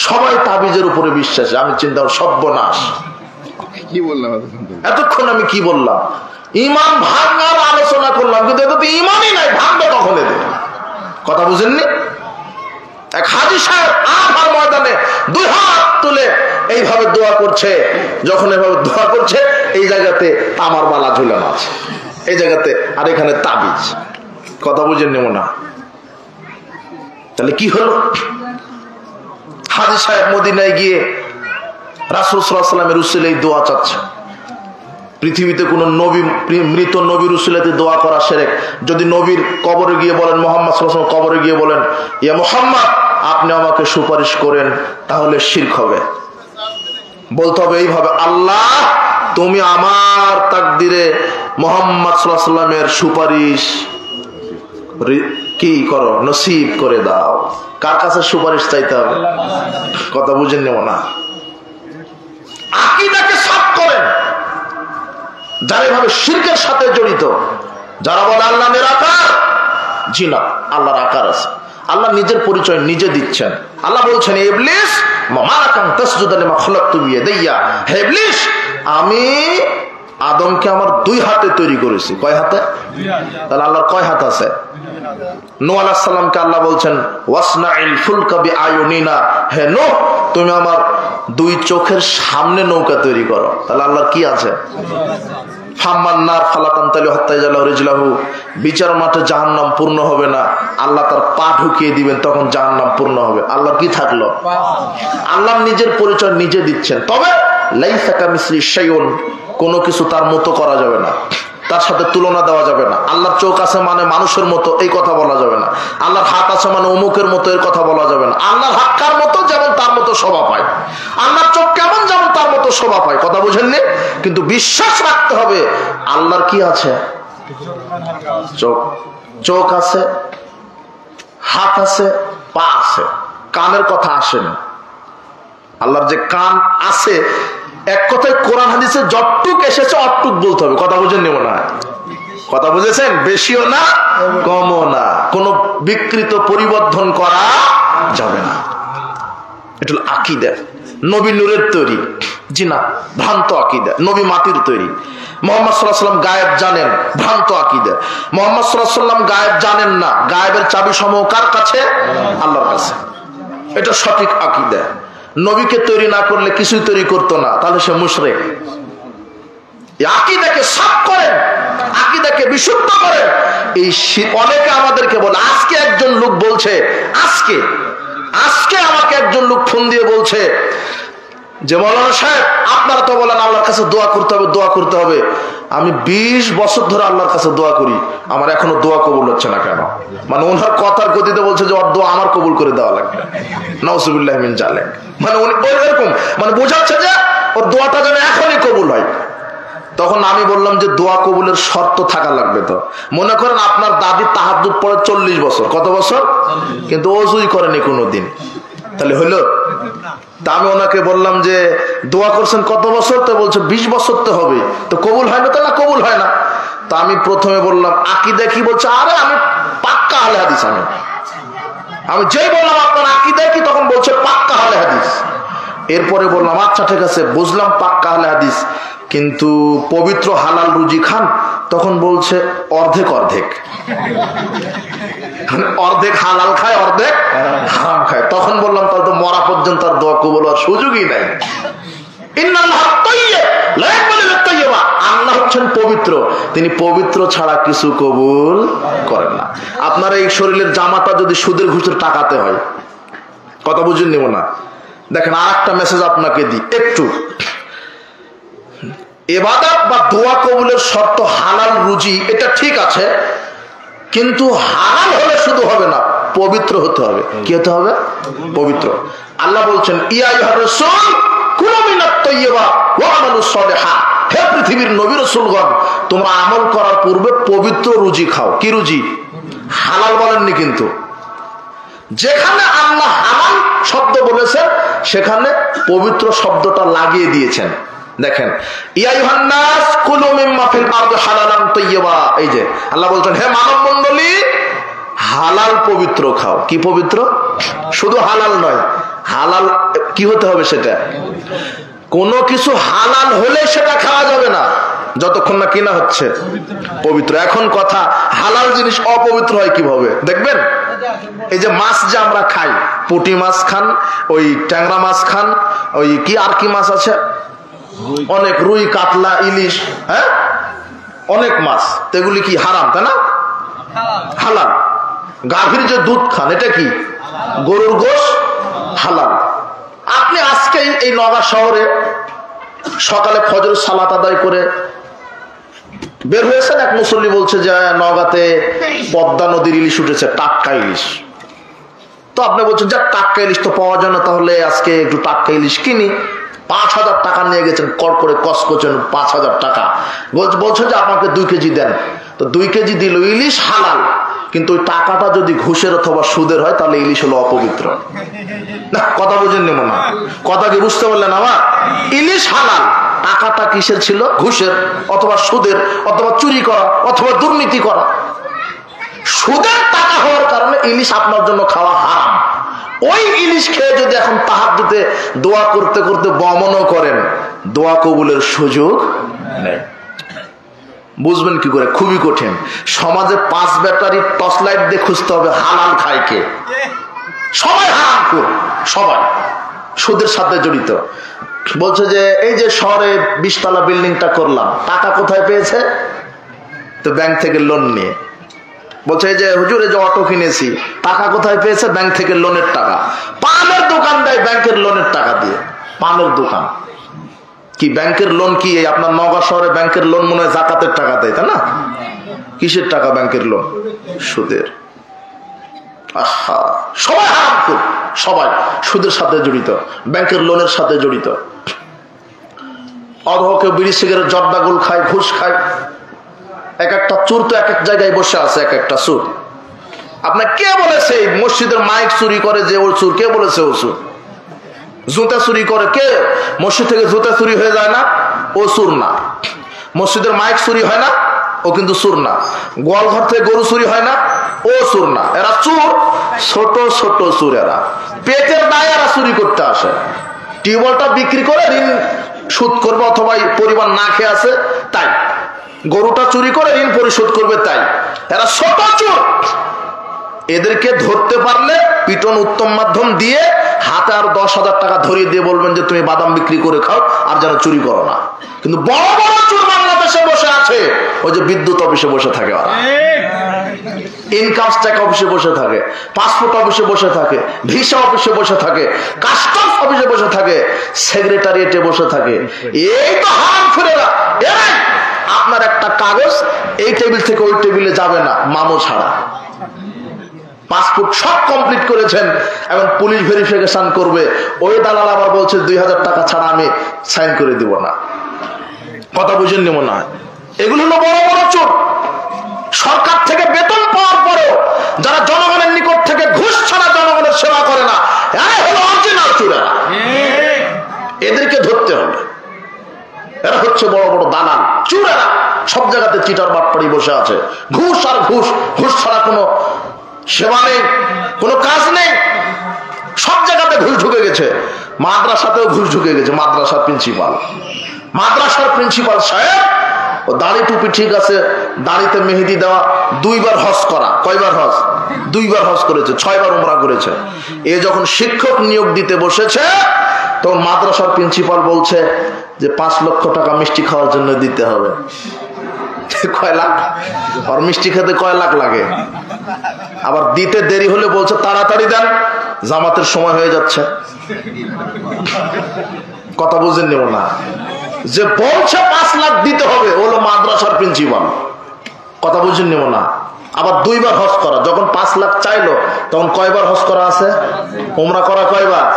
সবাই তাবিজের উপরে বিশ্বাসী। আমি চিন্তা করি সর্বনাশ, কি বললাম এতক্ষণ? আমি কি বললাম? ইমান ভাঙার আলোচনা করলাম, কিন্তু এত তো ইমানই নাই, ভাঙবে কখন এদের? কথা বুঝেননি? এক হাজী সাহেব আরাফার ময়দানে 2 হাত তুলে এইভাবে দোয়া করছে। যখন এভাবে দোয়া করছে, এই জায়গাতে তামার মালা ঝুলানো আছে, এই জায়গাতে, আর এখানে তাবিজ। কথা বুঝেননি মনে হয়? তাহলে কি হলো? হাজী সাহেব মদিনায় গিয়ে রাসূল সাল্লাল্লাহু আলাইহি ওয়াসাল্লামের উসিলায় দোয়া চাচ্ছে। পৃথিবীতে কোন নবী, মৃত নবীর উসিলাতে দোয়া করা শিরক। যদি নবীর কবরে গিয়ে বলেন, মুহাম্মদ সাল্লাল্লাহু আলাইহি ওয়াসাল্লাম কবরে গিয়ে বলেন ইয়া মুহাম্মদ আপনি আমাকে সুপারিশ করেন, তাহলে শিরক হবে। বলতে হবে এইভাবে, আল্লাহ তুমি আমার তাকদিরে মুহাম্মদ সাল্লাল্লাহু আলাইহি ওয়াসাল্লামের সুপারিশ কি করো, নসিব করে দাও। কার কাছে সুপারিশ চাইতে হবে? কথা বুঝেননি মনে হয়? আকীদাকে সাফ করেন। যারা এভাবে শিরকের সাথে জড়িত, যারা বলে আল্লাহ নিরাকার, জি না, আল্লাহর আকার আছে। আল্লাহ নিজের পরিচয় নিজে দিচ্ছেন। আল্লাহ বলছেন ইবলিস মালাকান তাসজুদা লিমা খালাকতু বিয়াদাইয়া, হে ইবলিস আমি আদমকে আমার 2 হাতে তৈরি করেছি। কয় হাতে? তাহলে আল্লাহর কয় হাত আছে? নূহ আলাইহিস সালামকে আল্লাহ বলছেন ওয়াসনাইল ফুলকা বিআয়ুনিনা, হে নূহ তুমি আমার 2 চোখের সামনে নৌকা তৈরি করো। তাহলে আল্লাহর কি আছে? বিচার মাঠে জাহান্নাম পূর্ণ হবে না, আল্লাহ তার পা ঢুকিয়ে দিবেন, তখন জাহান্নাম পূর্ণ হবে। আল্লাহ কি থাকলো? আল্লাহ নিজের পরিচয় নিজে দিচ্ছেন। তবে লাইসা কামিসলি শাইউন, কোনো কিছু তার মতো করা যাবে না, তার সাথে তুলনা দেওয়া যাবে না। আল্লাহর চোখ আছে মানে মানুষের মতো, এই কথা বলা যাবে না। আল্লাহর হাত আছে মানে অমুকের মতো, এর কথা বলা যাবে না। আল্লাহর হাত কার মতো? যেমন তার মতো শোভা পায়। আল্লাহর চোখ কেমন? যেমন তার মতো শোভা পায়। কথা বুঝেননি? কিন্তু বিশ্বাস রাখতে হবে আল্লাহর কি আছে? চোখ আছে, হাত আছে, পা আছে। কানের কথা আসেনি। আল্লাহর যে কান আছে, এক কথায় কোরআন হাদিসে যতটুক এসেছে অতটুক বলতে হবে। কথা বুঝেননি মনে হয়? কথা বুঝেছেন? বেশিও না কমও না, কোনো বিকৃত পরিবর্তন করা যাবে না। এটা হলো আকীদা, নবী নূরের তৈরি। জি না, ভ্রান্ত আকীদা। নবী মাটির তৈরি। মুহাম্মদ সাল্লাল্লাহু আলাইহি ওয়াসাল্লাম গায়েব জানেন, ভ্রান্ত আকীদা। মুহাম্মদ সাল্লাল্লাহু আলাইহি ওয়াসাল্লাম গায়েব জানেন না, গায়েবের চাবি সমূহ কার কাছে? আল্লাহর কাছে। এটা সঠিক আকীদা। নবীকে তৈরি না করলে কিছুই তৈরি করতো না, তাহলে সে মুশরিক। আকীদাকে সাফ করেন, আকীদাকে বিশুদ্ধ করেন। এই অনেকে আমাদেরকে বলে, আজকে একজন লোক বলছে, আজকে আমাকে একজন লোক ফোন দিয়ে বলছে যে মৌলানা সাহেব আপনারা তো বলেন আল্লাহর কাছে দোয়া করতে হবে, দোয়া করতে হবে। আমি 20 বছর ধরে আল্লাহর কাছে দোয়া করি, আমার এখনো দোয়া কবুল হচ্ছে না কেন? মানে ওনার কথার গতিতে বলছে যে ওর দোয়া আমার কবুল করে দেওয়া লাগবে। নাউজুবিল্লাহি মিন জালিক। মানে উনি এরকম মানে বোঝাচ্ছে যে ওর দোয়াটা যেন এখনই কবুল হয়। তখন আমি বললাম যে দোয়া কবুলের শর্ত থাকা লাগবে। তো মনে করেন আপনার দাদি তাহাজ্জুদ পড়ে 40 বছর, কত বছর? কিন্তু ওযুই করেনি কোনোদিন, তাহলে হইলো? তা আমি ওনাকে বললাম যে দোয়া করছেন কত বছর? তো বলছে 20 বছর তো হবে, তো কবুল হয় না? তো না, কবুল হয় না। তা আমি প্রথমে বললাম আকীদা কি? বলছে আরে আমি পাক্কা আহলে হাদিস। আমি যেই বললাম আপনার আকীদা কি, তখন বলছে পাক্কা আহলে হাদিস। এরপরে বললাম আচ্ছা ঠিক আছে, বুঝলাম পাক্কা আহলে হাদিস, কিন্তু পবিত্র হালাল রুজি খান? তখন বলছে অর্ধেক অর্ধেক, অর্ধেক হালাল খায়, অর্ধেক হারাম খায়। তখন বললাম তাহলে তো মরা পর্যন্ত আর দোয়া কবুল হওয়ার সুযোগই নাই। আল্লাহ হচ্ছেন পবিত্র, তিনি পবিত্র ছাড়া কিছু কবুল করেন না। আপনার এই শরীরের জামাটা যদি সুদের ঘুষের টাকাতে হয়, কথা বুঝুন নিব না। দেখেন আর একটা মেসেজ আপনাকে দিই একটু। ইবাদত বা দোয়া কবুলের শর্ত হালাল রুজি, এটা ঠিক আছে, কিন্তু হালাল হলে শুধু হবে না, পবিত্র হতে হবে। কি হতে হবে? পবিত্র। আল্লাহ বলছেন ইয়া আইয়ুহার রাসূল কুলু মিনাত তাইয়্যিবাত ওয়া আমালুস সালিহাত, হে পৃথিবীর নবী রাসূলগণ, তোমরা আমল করার পূর্বে পবিত্র রুজি খাও। কি রুজি? হালাল বলেননি কিন্তু। যেখানে আল্লাহ হালাল শব্দ বলেছেন সেখানে পবিত্র শব্দটা লাগিয়ে দিয়েছেন। দেখেন ইয়া আইয়ুহান নাস কুলু মিম্মা ফিল আরদি হালালান তাইয়্যিবা, এই যে আল্লাহ বলছেন হে মানব মণ্ডলী হালাল পবিত্র খাও। কি পবিত্র? শুধু হালাল নয়, হালাল কি হতে হবে? সেটা কোনো কিছু হালাল হলে সেটা খাওয়া যাবে না যতক্ষণ না কিনা হচ্ছে পবিত্র। এখন কথা, হালাল জিনিস অপবিত্র হয় কিভাবে দেখবেন? এই যে মাছ যে আমরা খাই, পুঁটি মাছ খান, ওই ট্যাংরা মাছ খান, ওই কি আর কি মাছ আছে অনেক, রুই, কাতলা, ইলিশ, হ্যাঁ অনেক মাছ, এগুলি কি হারাম? তাই না? হালাল। গাভীর যে দুধ খান, এটা কি? গরুর গোশ, হালাল। আপনি আজকে এই নগা শহরে সকালে ফজর সালাত আদায় করে বের হয়েছেন, এক মুসল্লি বলছে যে নগাতে পদ্মা নদীর ইলিশ উঠেছে, টাটকা ইলিশ। তো আপনি বলছেন যে টাটকা ইলিশ তো পাওয়া যায় না, তাহলে আজকে একটু টাটকা ইলিশ কিনি। 5,000 টাকা নিয়ে গেছেন, কর করে কস করছেন 5,000 টাকা। বলছেন যে আপনাকে 2 কেজি দেন, তো 2 কেজি দিল, ইলিশ হালাল, কিন্তু ওই টাকাটা যদি ঘুষের অথবা সুদের হয় তাহলে ইলিশ হলো অপবিত্র। না, কথা বুঝেন নেব না, কথা কি বুঝতে পারলেন আমার? ইলিশ হালাল, টাকাটা কিসের ছিল? ঘুষের অথবা সুদের অথবা চুরি করা অথবা দুর্নীতি করা। সুদের টাকা হওয়ার কারণে ইলিশ আপনার জন্য খাওয়া হারাম। ওই ইলিশ খেয়ে যদি এখন তাহাজ্জুদে দোয়া করতে করতে বমনও করেন, দোয়া কবুলের সুযোগ নেই। বুঝবেন কি করে? খুবই কঠিন। সমাজে 5 ব্যাটারি টর্চ লাইট দিয়ে খুঁজতে হবে হালাল খায় কে। সবাই হারাম করে, সবাই সুদের সাথে জড়িত। বলছে যে এই যে শহরে 20 তলা বিল্ডিংটা করলাম, টাকা কোথায় পেয়েছে? তো ব্যাংক থেকে লোন নিয়ে। বলছে এই যে হুজুর এই যে অটো কিনেছি, টাকা কোথায় পেয়েছে? ব্যাংক থেকে লোনের টাকা। পানের দোকান দেয় ব্যাংকের লোনের টাকা দিয়ে। পানের দোকান কি ব্যাংকের লোন? কি আপনার নগর শহরে ব্যাংকের লোন মনে হয় জাকাতের টাকা দেয়, তাই না? কিসের টাকা ব্যাংকের লোন? সুদের। আহা, সবাই হারামখোর, সবাই সুদের সাথে জড়িত, ব্যাংকের লোনের সাথে জড়িত। অধকে বিড়ি সিগারেট জর্দাগুল খায়, ঘুষ খায়। এক একটা চোর তো এক এক জায়গায় বসে আছে, এক একটা চোর। আপনার কে বলেছে মসজিদের মাইক চুরি করে যে ওর চোর? কে বলেছে ও চোর? জুতা চুরি করে কে? মসজিদ থেকে জুতা চুরি হয়ে যায় না, ও চোর না। মসজিদের মাইক চুরি হয় না, ও কিন্তু চোর না। গোয়াল ঘর থেকে গরু চুরি হয় না, ও চোর না। এরা চোর, ছোট ছোট চোর। এরা পেটের দায়ে এরা চুরি করতে আসে। টিউবওয়েলটা বিক্রি করে ঋণ শোধ করবে, অথবা পরিবার না খেয়ে আছে তাই। গরুটা চুরি করে ঋণ পরিশোধ করবে তাই। এরা ছোট চোর। এদেরকে ধরতে পারলে পিটন উত্তম মাধ্যম দিয়ে হাতে আর 10,000 টাকা ধরিয়ে দিয়ে বলবেন যে তুমি বাদাম বিক্রি করে খাও, আর যেন চুরি করো না। কিন্তু বড় বড় চোর বাংলাদেশে বসে আছে, ওই যে বিদ্যুৎ অফিসে বসে থাকে, ওরা ইনকাম ট্যাক্স অফিসে বসে থাকে, পাসপোর্ট অফিসে বসে থাকে, ভিসা অফিসে বসে থাকে, কাস্টমস অফিসে বসে থাকে, সেক্রেটারিয়েটে বসে থাকে। এই তো হারামখোরেরা। এরাই আপনার একটা কাগজ এই টেবিল থেকে ওই টেবিলে যাবে না মামো ছাড়া। পাসপোর্ট সব কমপ্লিট করেছেন, এখন পুলিশ ভেরিফিকেশন করবে, ওই দালাল আবার বলছে 2,000 টাকা ছাড়া আমি সাইন করে দিব না। কথা বুঝেন নি মনে হয়? এগুলো হলো বড় বড় চোর। সরকার থেকে বেতন পাওয়ার পরেও যারা জনগণের নিকট থেকে ঘুষ ছাড়া জনগণের সেবা করে না, এরা হলো অরিজিনাল চোরেরা। এদেরকে ধরতে হবে। এরা হচ্ছে বড় বড় দালাল চোরেরা। সব জায়গাতে চিটার বাটপাড়ি বসে আছে। ঘুষ আর ঘুষ, ঘুষ ছাড়া কোনো সেবা নেই, কোনো কাজ নেই। সব জায়গাতে ঘুষ ঢুকে গেছে। মাদ্রাসাতেও ঘুষ ঢুকে গেছে। মাদ্রাসার প্রিন্সিপাল সাহেব, ও দাড়ি টুপি ঠিক আছে, দাড়িতে মেহেদি দেওয়া, 2 বার হজ করা। কয়বার হজ? 2 বার হজ করেছে, 6 বার উমরা করেছে। এ যখন শিক্ষক নিয়োগ দিতে বসেছে, তখন মাদ্রাসার প্রিন্সিপাল বলছে যে 5 লক্ষ টাকা মিষ্টি খাওয়ার জন্য দিতে হবে। কয় লাখ? আর মিষ্টি খেতে কয় লাখ লাগে? আবার দিতে দেরি হলে বলছে তাড়াতাড়ি দেন, জামাতের সময় হয়ে যাচ্ছে। কথা বুঝেন নিব না? যে বলছে 5 লাখ দিতে হবে হলো মাদ্রাসার প্রিন্সিপাল। কথা বুঝেন নিব না? আবার 2 বার হজ করা। যখন 5 লাখ চাইলো তখন কয়বার হজ করা আছে? উমরা করা কয়বার?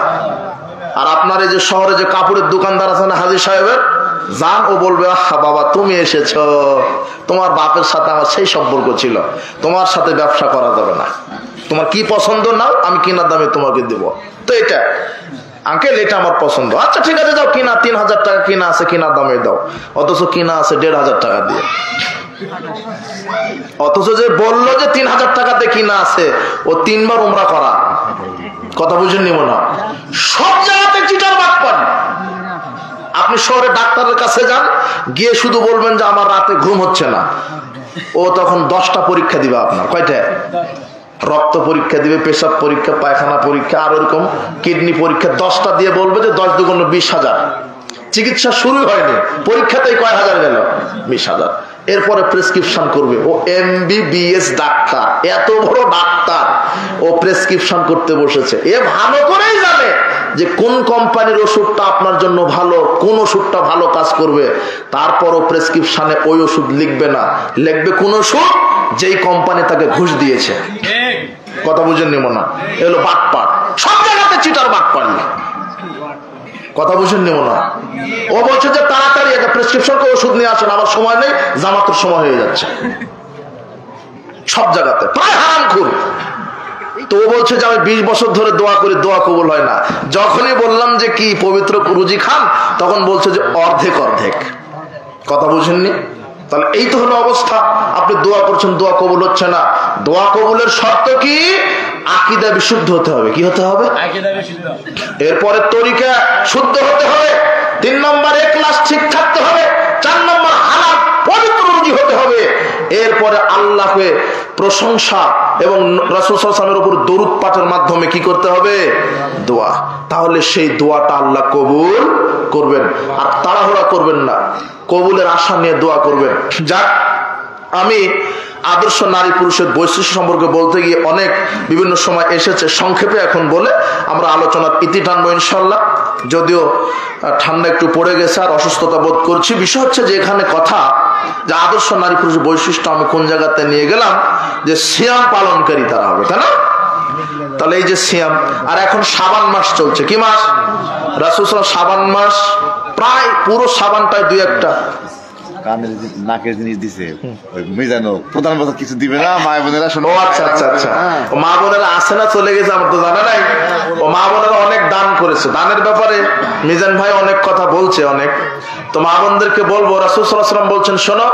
আর আপনার এই যে শহরে যে কাপড়ের দোকানদার আছে না হাজী সাহেবের, যান, ও বলবে আহা বাবা তুমি এসেছো, তোমার বাপের সাথে আমার সেই সম্পর্ক ছিল, তোমার সাথে ব্যবসা করা যাবে না, তোমার কি পছন্দ নাও, আমি কিনা দামে তোমাকে দেব। তো এটা আঙ্কেল এটা আমার পছন্দ, আচ্ছা ঠিক আছে যাও কিনা, 3,000 টাকা কিনা আছে, কিনা দামে দাও। অথচ কিনা আছে 1,500 টাকা দিয়ে। অথচ যে বললো যে 3,000 টাকাতে কিনা আছে, ও 3 বার উমরা করা। কথা বুঝেন নি মনে হয়? সব জায়গাতে চিটার বাটপাড়ি। আপনি শহরে ডাক্তারের কাছে যান, গিয়ে শুধু বলবেন যে আমার রাতে ঘুম হচ্ছে না, ও তখন 10টা পরীক্ষা দিবে আপনার। কয়টা? রক্ত পরীক্ষা দিবে, পেশাব পরীক্ষা, পায়খানা পরীক্ষা, আর ওরকম কিডনি পরীক্ষা। 10টা দিয়ে বলবে যে 10 দুগুণ 20,000। চিকিৎসা শুরু হয়নি, পরীক্ষাতেই কয় হাজার গেল? 20,000। এরপরে প্রেসক্রিপশন করবে। ও MBBS ডাক্তার, এত বড় ডাক্তার, ও প্রেসক্রিপশন করতে বসেছে। এ ভালো করেই জানে যে কোন কোম্পানির ওষুধটা আপনার জন্য ভালো, কোন ওষুধটা ভালো কাজ করবে। তারপরও প্রেসক্রিপশনে ওই ওষুধ লিখবে না, লিখবে কোন ওষুধ যেই কোম্পানি তাকে ঘুষ দিয়েছে। কথা বুঝেন নি মনে? এগুলো বাটপাট। সব জায়গাতে চিটার বাটপাড়ি। কথা বুঝেন নি মনে? ও বলছে যে তাড়াতাড়ি একটা প্রেসক্রিপশন করে ওষুধ নিয়ে আসেন, আমার সময় নেই, জামাতের সময় হয়ে যাচ্ছে। সব জায়গাতে প্রায় হারামখোর। তো ও বলছে যে আমি 20 বছর ধরে দোয়া করি, দোয়া কবুল হয় না। যখনই বললাম যে কি পবিত্র রুজি খান, তখন বলছে যে অর্ধেক অর্ধেক। কথা বুঝেননি? তাহলে এই তো হলো অবস্থা। আপনি দোয়া করছেন, দোয়া কবুল হচ্ছে না। দোয়া কবুলের শর্ত কি? আকীদা বিশুদ্ধ হতে হবে। কি হতে হবে? এরপরে তরিকা শুদ্ধ হতে হবে। 3 নম্বর ইখলাস ঠিক থাকতে হবে। 4 নম্বর হালাল পবিত্র রুজি হতে হবে। এরপরে আল্লাহকে প্রশংসা এবং রাসূল সাল্লাল্লাহু আলাইহি ওয়াসাল্লামের উপর দরুদ পাঠের মাধ্যমে কি করতে হবে? দোয়া। তাহলে সেই দোয়াটা আল্লাহ কবুল করবেন। আর তাড়াহুড়া করবেন না, কবুলের আশা নিয়ে দোয়া করবেন। যাক, আমি আদর্শ নারী পুরুষের বৈশিষ্ট্য সম্পর্কে বলতে গিয়ে অনেক বিভিন্ন সময় এসেছে, সংক্ষেপে এখন বলে আমরা আলোচনার ইতি টানবো ইনশাল্লাহ। যদিও ঠান্ডা একটু পড়ে গেছে আর অসুস্থতা বোধ করছি। বিষয় হচ্ছে যে এখানে কথা যে আদর্শ নারী পুরুষের বৈশিষ্ট্য আমি কোন জায়গাতে নিয়ে গেলাম, যে সিয়াম পালনকারী তারা হবে, তাই না? তাহলে এই যে সিয়াম, আর এখন শাবান মাস চলছে, কি মাস? রাসূল সাল্লাল্লাহু শাবান মাস, প্রায় পুরো শাবানটায় দুই একটা কানের নাকের জিনিস দিছে, ওই মিজানো প্রধান বছর কিছু দিবে না মা বোনেরা শুনো। আচ্ছা আচ্ছা আচ্ছা, মা বোনেরা আসে না, চলে গেছে, আমার তো জানা নাই। ও মা বোনেরা অনেক দান করেছে, দানের ব্যাপারে মিজান ভাই অনেক কথা বলছে অনেক। তো মা বোনদেরকে বলবো, রাসূল সাল্লাল্লাহু আলাইহি ওয়াসাল্লাম বলছেন, শোনো,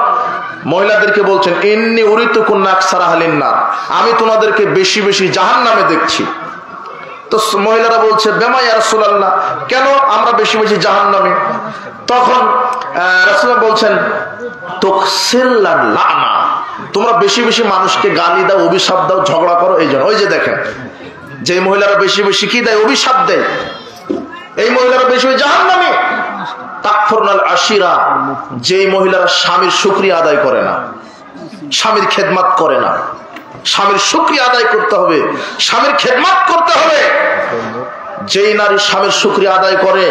মহিলাদেরকে বলছেন, ইন্নী উরিতু কুন্না আকসারা আহলিন নার, আমি তোমাদেরকে বেশি বেশি জাহান্নামে দেখছি। তো মহিলারা বলছে, বেমা ইয়া রাসূলুল্লাহ, কেন আমরা বেশি বেশি জাহান্নামে? তখন রাসূলুল্লাহ বলছেন, তুকসিল্লান লানা, তোমরা বেশি বেশি মানুষকে গালি দাও, অভিশাপ দাও, ঝগড়া করো, এই জন্য। ওই যে দেখেন, যে মহিলারা বেশি বেশি কি দেয়? অভিশাপ দেয়, এই মহিলারা বেশি বেশি জাহান্নামে। তাকফুরনাল আশিরা, যেই মহিলারা স্বামীর শুকরিয়া আদায় করে না, স্বামীর খেদমত করে না। স্বামীর শুকরিয়া আদায় করতে হবে, স্বামীর খেদমত করতে হবে। যেই নারী স্বামীর শুকরিয়া আদায় করে,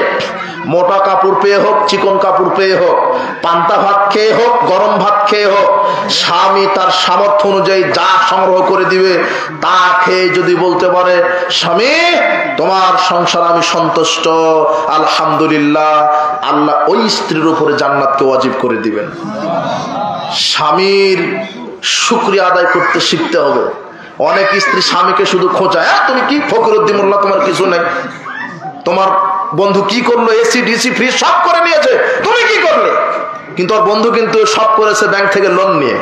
মোটা কাপড় পেয়ে হোক, চিকন কাপড় পেয়ে হোক, পান্তা ভাত খেয়ে হোক, গরম ভাত খেয়ে হোক, স্বামী তার সামর্থ্য অনুযায়ী যা সংগ্রহ করে দিবে তা খেয়ে যদি বলতে পারে, স্বামী তোমার সংসার আমি সন্তুষ্ট, আলহামদুলিল্লাহ, আল্লাহ ওই স্ত্রীর উপরে জান্নাতকে ওয়াজিব করে দিবেন। স্বামীর শুকরিয়া আদায় করতে শিখতে হবে। অনেক স্ত্রী স্বামীকে শুধু খোঁচায়, তুমি কি ফকিরউদ্দিন মোল্লা, তোমার কিছু নেই, তোমার বন্ধু কি করলো, এসি ডিসি ফ্রিজ সব করে নিয়েছে, তুমি কি করলে? কিন্তু ওর বন্ধু কিন্তু সব করেছে ব্যাংক থেকে লোন নিয়ে।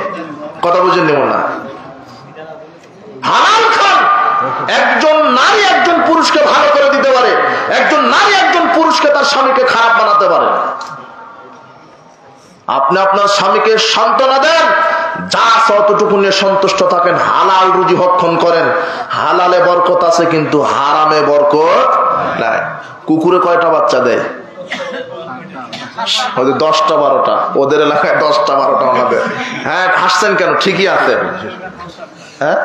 কথা বুঝেন নিব না? হালাল খান। একজন নারী একজন পুরুষকে ভালো করে দিতে পারে, একজন নারী একজন পুরুষকে তার স্বামীকে খারাপ বানাতে পারে। আপনি আপনার স্বামীকে সান্ত্বনা দেন, যা অতটুকু নিয়ে সন্তুষ্ট থাকেন, হালাল রুজি ভক্ষণ করেন। হালালে বরকত আছে, কিন্তু হারামে বরকত নাই। কুকুরে কয়টা বাচ্চা দেয়? 10টা 12টা, ওদের এলাকায় 10টা 12টা ওনাদের। হ্যাঁ, হাসছেন কেন? ঠিকই আছে। হ্যাঁ,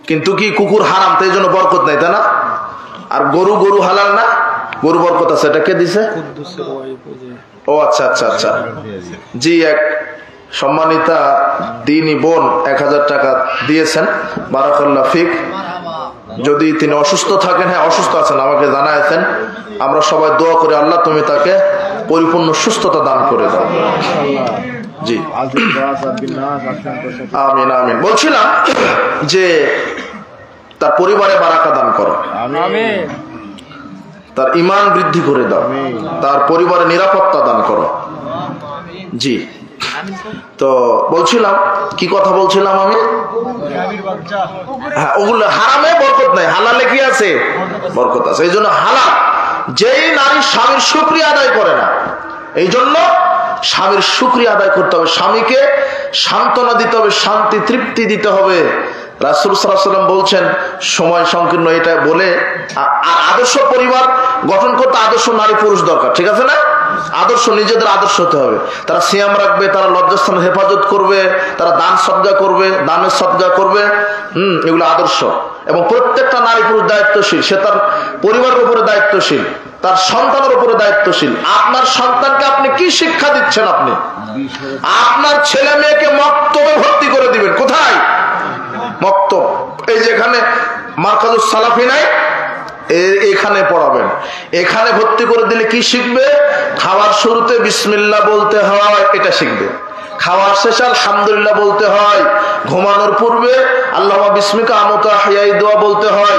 কিন্তু কি কুকুর হারাম, তাই জন্য বরকত নাই, তাই না? আর গরু, গরু হালাল না, গরু বরকত আছে। এটা কে দিছে? ও আচ্ছা আচ্ছা আচ্ছা, জি, এক সম্মানিতা দিনী বোন 1000 টাকা দিয়েছেন, বারাকাল্লাহ ফিক। যদি তিনি অসুস্থ থাকেন, হ্যাঁ অসুস্থ আছেন, আমাকে জানাইছেন, আমরা সবাই দোয়া করি, আল্লাহ তুমি তাকে পরিপূর্ণ সুস্থতা দান করে দাও। জি, আমিন আমিন। বলছিলাম যে তার পরিবারে বারাকা দান করো, তার ঈমান বৃদ্ধি করে দাও, তার পরিবারে নিরাপত্তা দান করো। জি, তো বলছিলাম, কি কথা বলছিলাম আমি? হ্যাঁ, ওগুলো হারামে বরকত নাই, হালালে কি আছে? বরকত আছে। এই জন্য হালাল, যেই নারী স্বামীর শুকরিয়া আদায় করে না, এই জন্য স্বামীর শুকরিয়া আদায় করতে হবে, স্বামীকে সান্ত্বনা দিতে হবে, শান্তি তৃপ্তি দিতে হবে। রাসূল সাল্লাল্লাহু আলাইহি ওয়াসাল্লাম বলছেন, সময় সংকীর্ণ, এটা বলে, আর আদর্শ পরিবার গঠন করতে আদর্শ নারী পুরুষ দরকার, ঠিক আছে না? আদর্শ, নিজেদের আদর্শ হতে হবে। তারা সিয়াম রাখবে, তারা লজ্জাস্থানের হেফাজত করবে, তারা দান সদকা করবে, দানের সদকা করবে, এগুলো আদর্শ। এবং প্রত্যেকটা নারী পুরুষ দায়িত্বশীল, সে তার পরিবারের উপরে দায়িত্বশীল, তার সন্তানের উপরে দায়িত্বশীল। আপনার সন্তানকে আপনি কি শিক্ষা দিচ্ছেন? আপনি আপনার ছেলে মেয়েকে মক্তবে ভর্তি করে দিবেন। কোথায়? মক্তব। এই যেখানে মারকাজুস সালাফি নাই, এখানে পড়াবেন। এখানে ভর্তি করে দিলে কি শিখবে? খাওয়ার শুরুতে বিসমিল্লাহ বলতে হয়, এটা শিখবে। খাওয়ার শেষে আলহামদুলিল্লাহ বলতে হয়। ঘুমানোর পূর্বে আল্লাহুম্মা বিসমিকা আমুতু আহইয়া দোয়া বলতে হয়।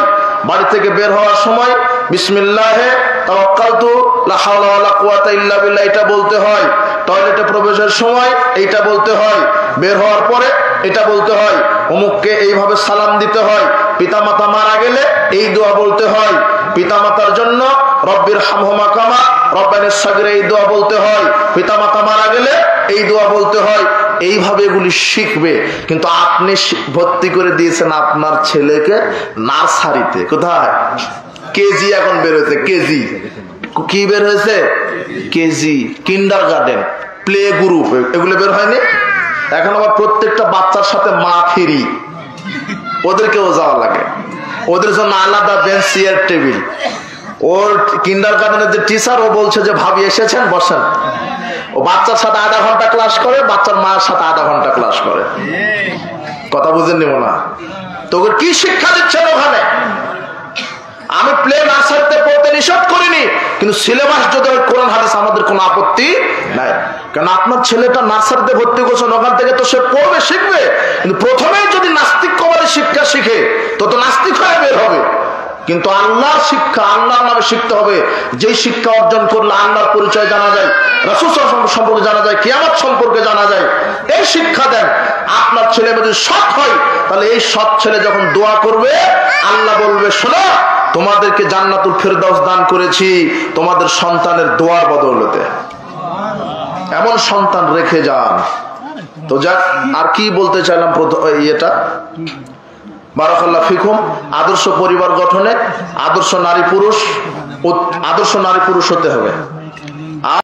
বাড়ি থেকে বের হওয়ার সময় বিসমিল্লাহে তাওয়াক্কালতু লা হাওলা ওয়ালা কুওয়াতা ইল্লা বিল্লাহ এটা বলতে হয়। টয়লেটে প্রবেশের সময় এইটা বলতে হয়। বের হওয়ার পরে এটা বলতে হয়। অমুককে এইভাবে সালাম দিতে হয়। পিতামাতা মারা গেলে এই দোয়া বলতে হয়। পিতামাতার জন্য রব্বির হামহুমা কামা রব্বানিস সাগীরা এই দোয়া বলতে হয়। পিতামাতা মারা গেলে এই দোয়া বলতে হয়। এইভাবে এগুলি শিখবে। কিন্তু আপনি ভর্তি করে দিয়েছেন আপনার ছেলেকে নার্সারিতে। কোথায়? কেজি এখন বের হয়েছে। কেজি কি বের হয়েছে? কেজি, কিন্ডার গার্ডেন, প্লে গ্রুপ, এগুলো বের হয়নি। এখন আবার প্রত্যেকটা বাচ্চার সাথে মা ফ্রি, ওদেরকেও যাওয়া লাগে। ওদের জন্য আলাদা বেঞ্চ, চেয়ার, টেবিল। ওর কিন্ডার গার্ডেনের যে টিচার, ও বলছে যে ভাবি এসেছেন, বসেন। ও বাচ্চার সাথে আধা ঘন্টা ক্লাস করে, বাচ্চার মায়ের সাথে আধা ঘন্টা ক্লাস করে। কথা বুঝেননি মনে হয়? তোকে কি শিক্ষা দিচ্ছেন ওখানে? আমি প্লে নার্সারিতে পড়তে নিষেধ করিনি, কিন্তু সিলেবাস যদি কোরআন হাদিস আমাদের কোনো আপত্তি নাই। কারণ আপনার ছেলেটা নার্সারিতে ভর্তি করছেন, ওখান থেকে তো সে পড়বে, শিখবে। কিন্তু প্রথমেই যদি নাস্তিক কবরের শিক্ষা শিখে তো নাস্তিক হয়ে বের হবে। কিন্তু আল্লাহর শিক্ষা, আল্লাহর নামে শিখতে হবে। যেই শিক্ষা অর্জন করলে আল্লাহর পরিচয় জানা যায়, রাসূল সম্পর্কে জানা যায়, কিয়ামত সম্পর্কে জানা যায়, এই শিক্ষা দেন। আপনার ছেলে যদি সৎ হয়, তাহলে এই সৎ ছেলে যখন দোয়া করবে, আল্লাহ বলবে শোনো, তোমাদেরকে জান্নাতুল ফেরদাউস দান করেছি তোমাদের সন্তানের দোয়ার বদৌলতে। এমন সন্তান রেখে যান। তো যাক, আর কি বলতে চাইলাম এটা, বারাকাল্লাহ ফিকুম। আদর্শ পরিবার গঠনে আদর্শ নারী পুরুষ হতে হবে।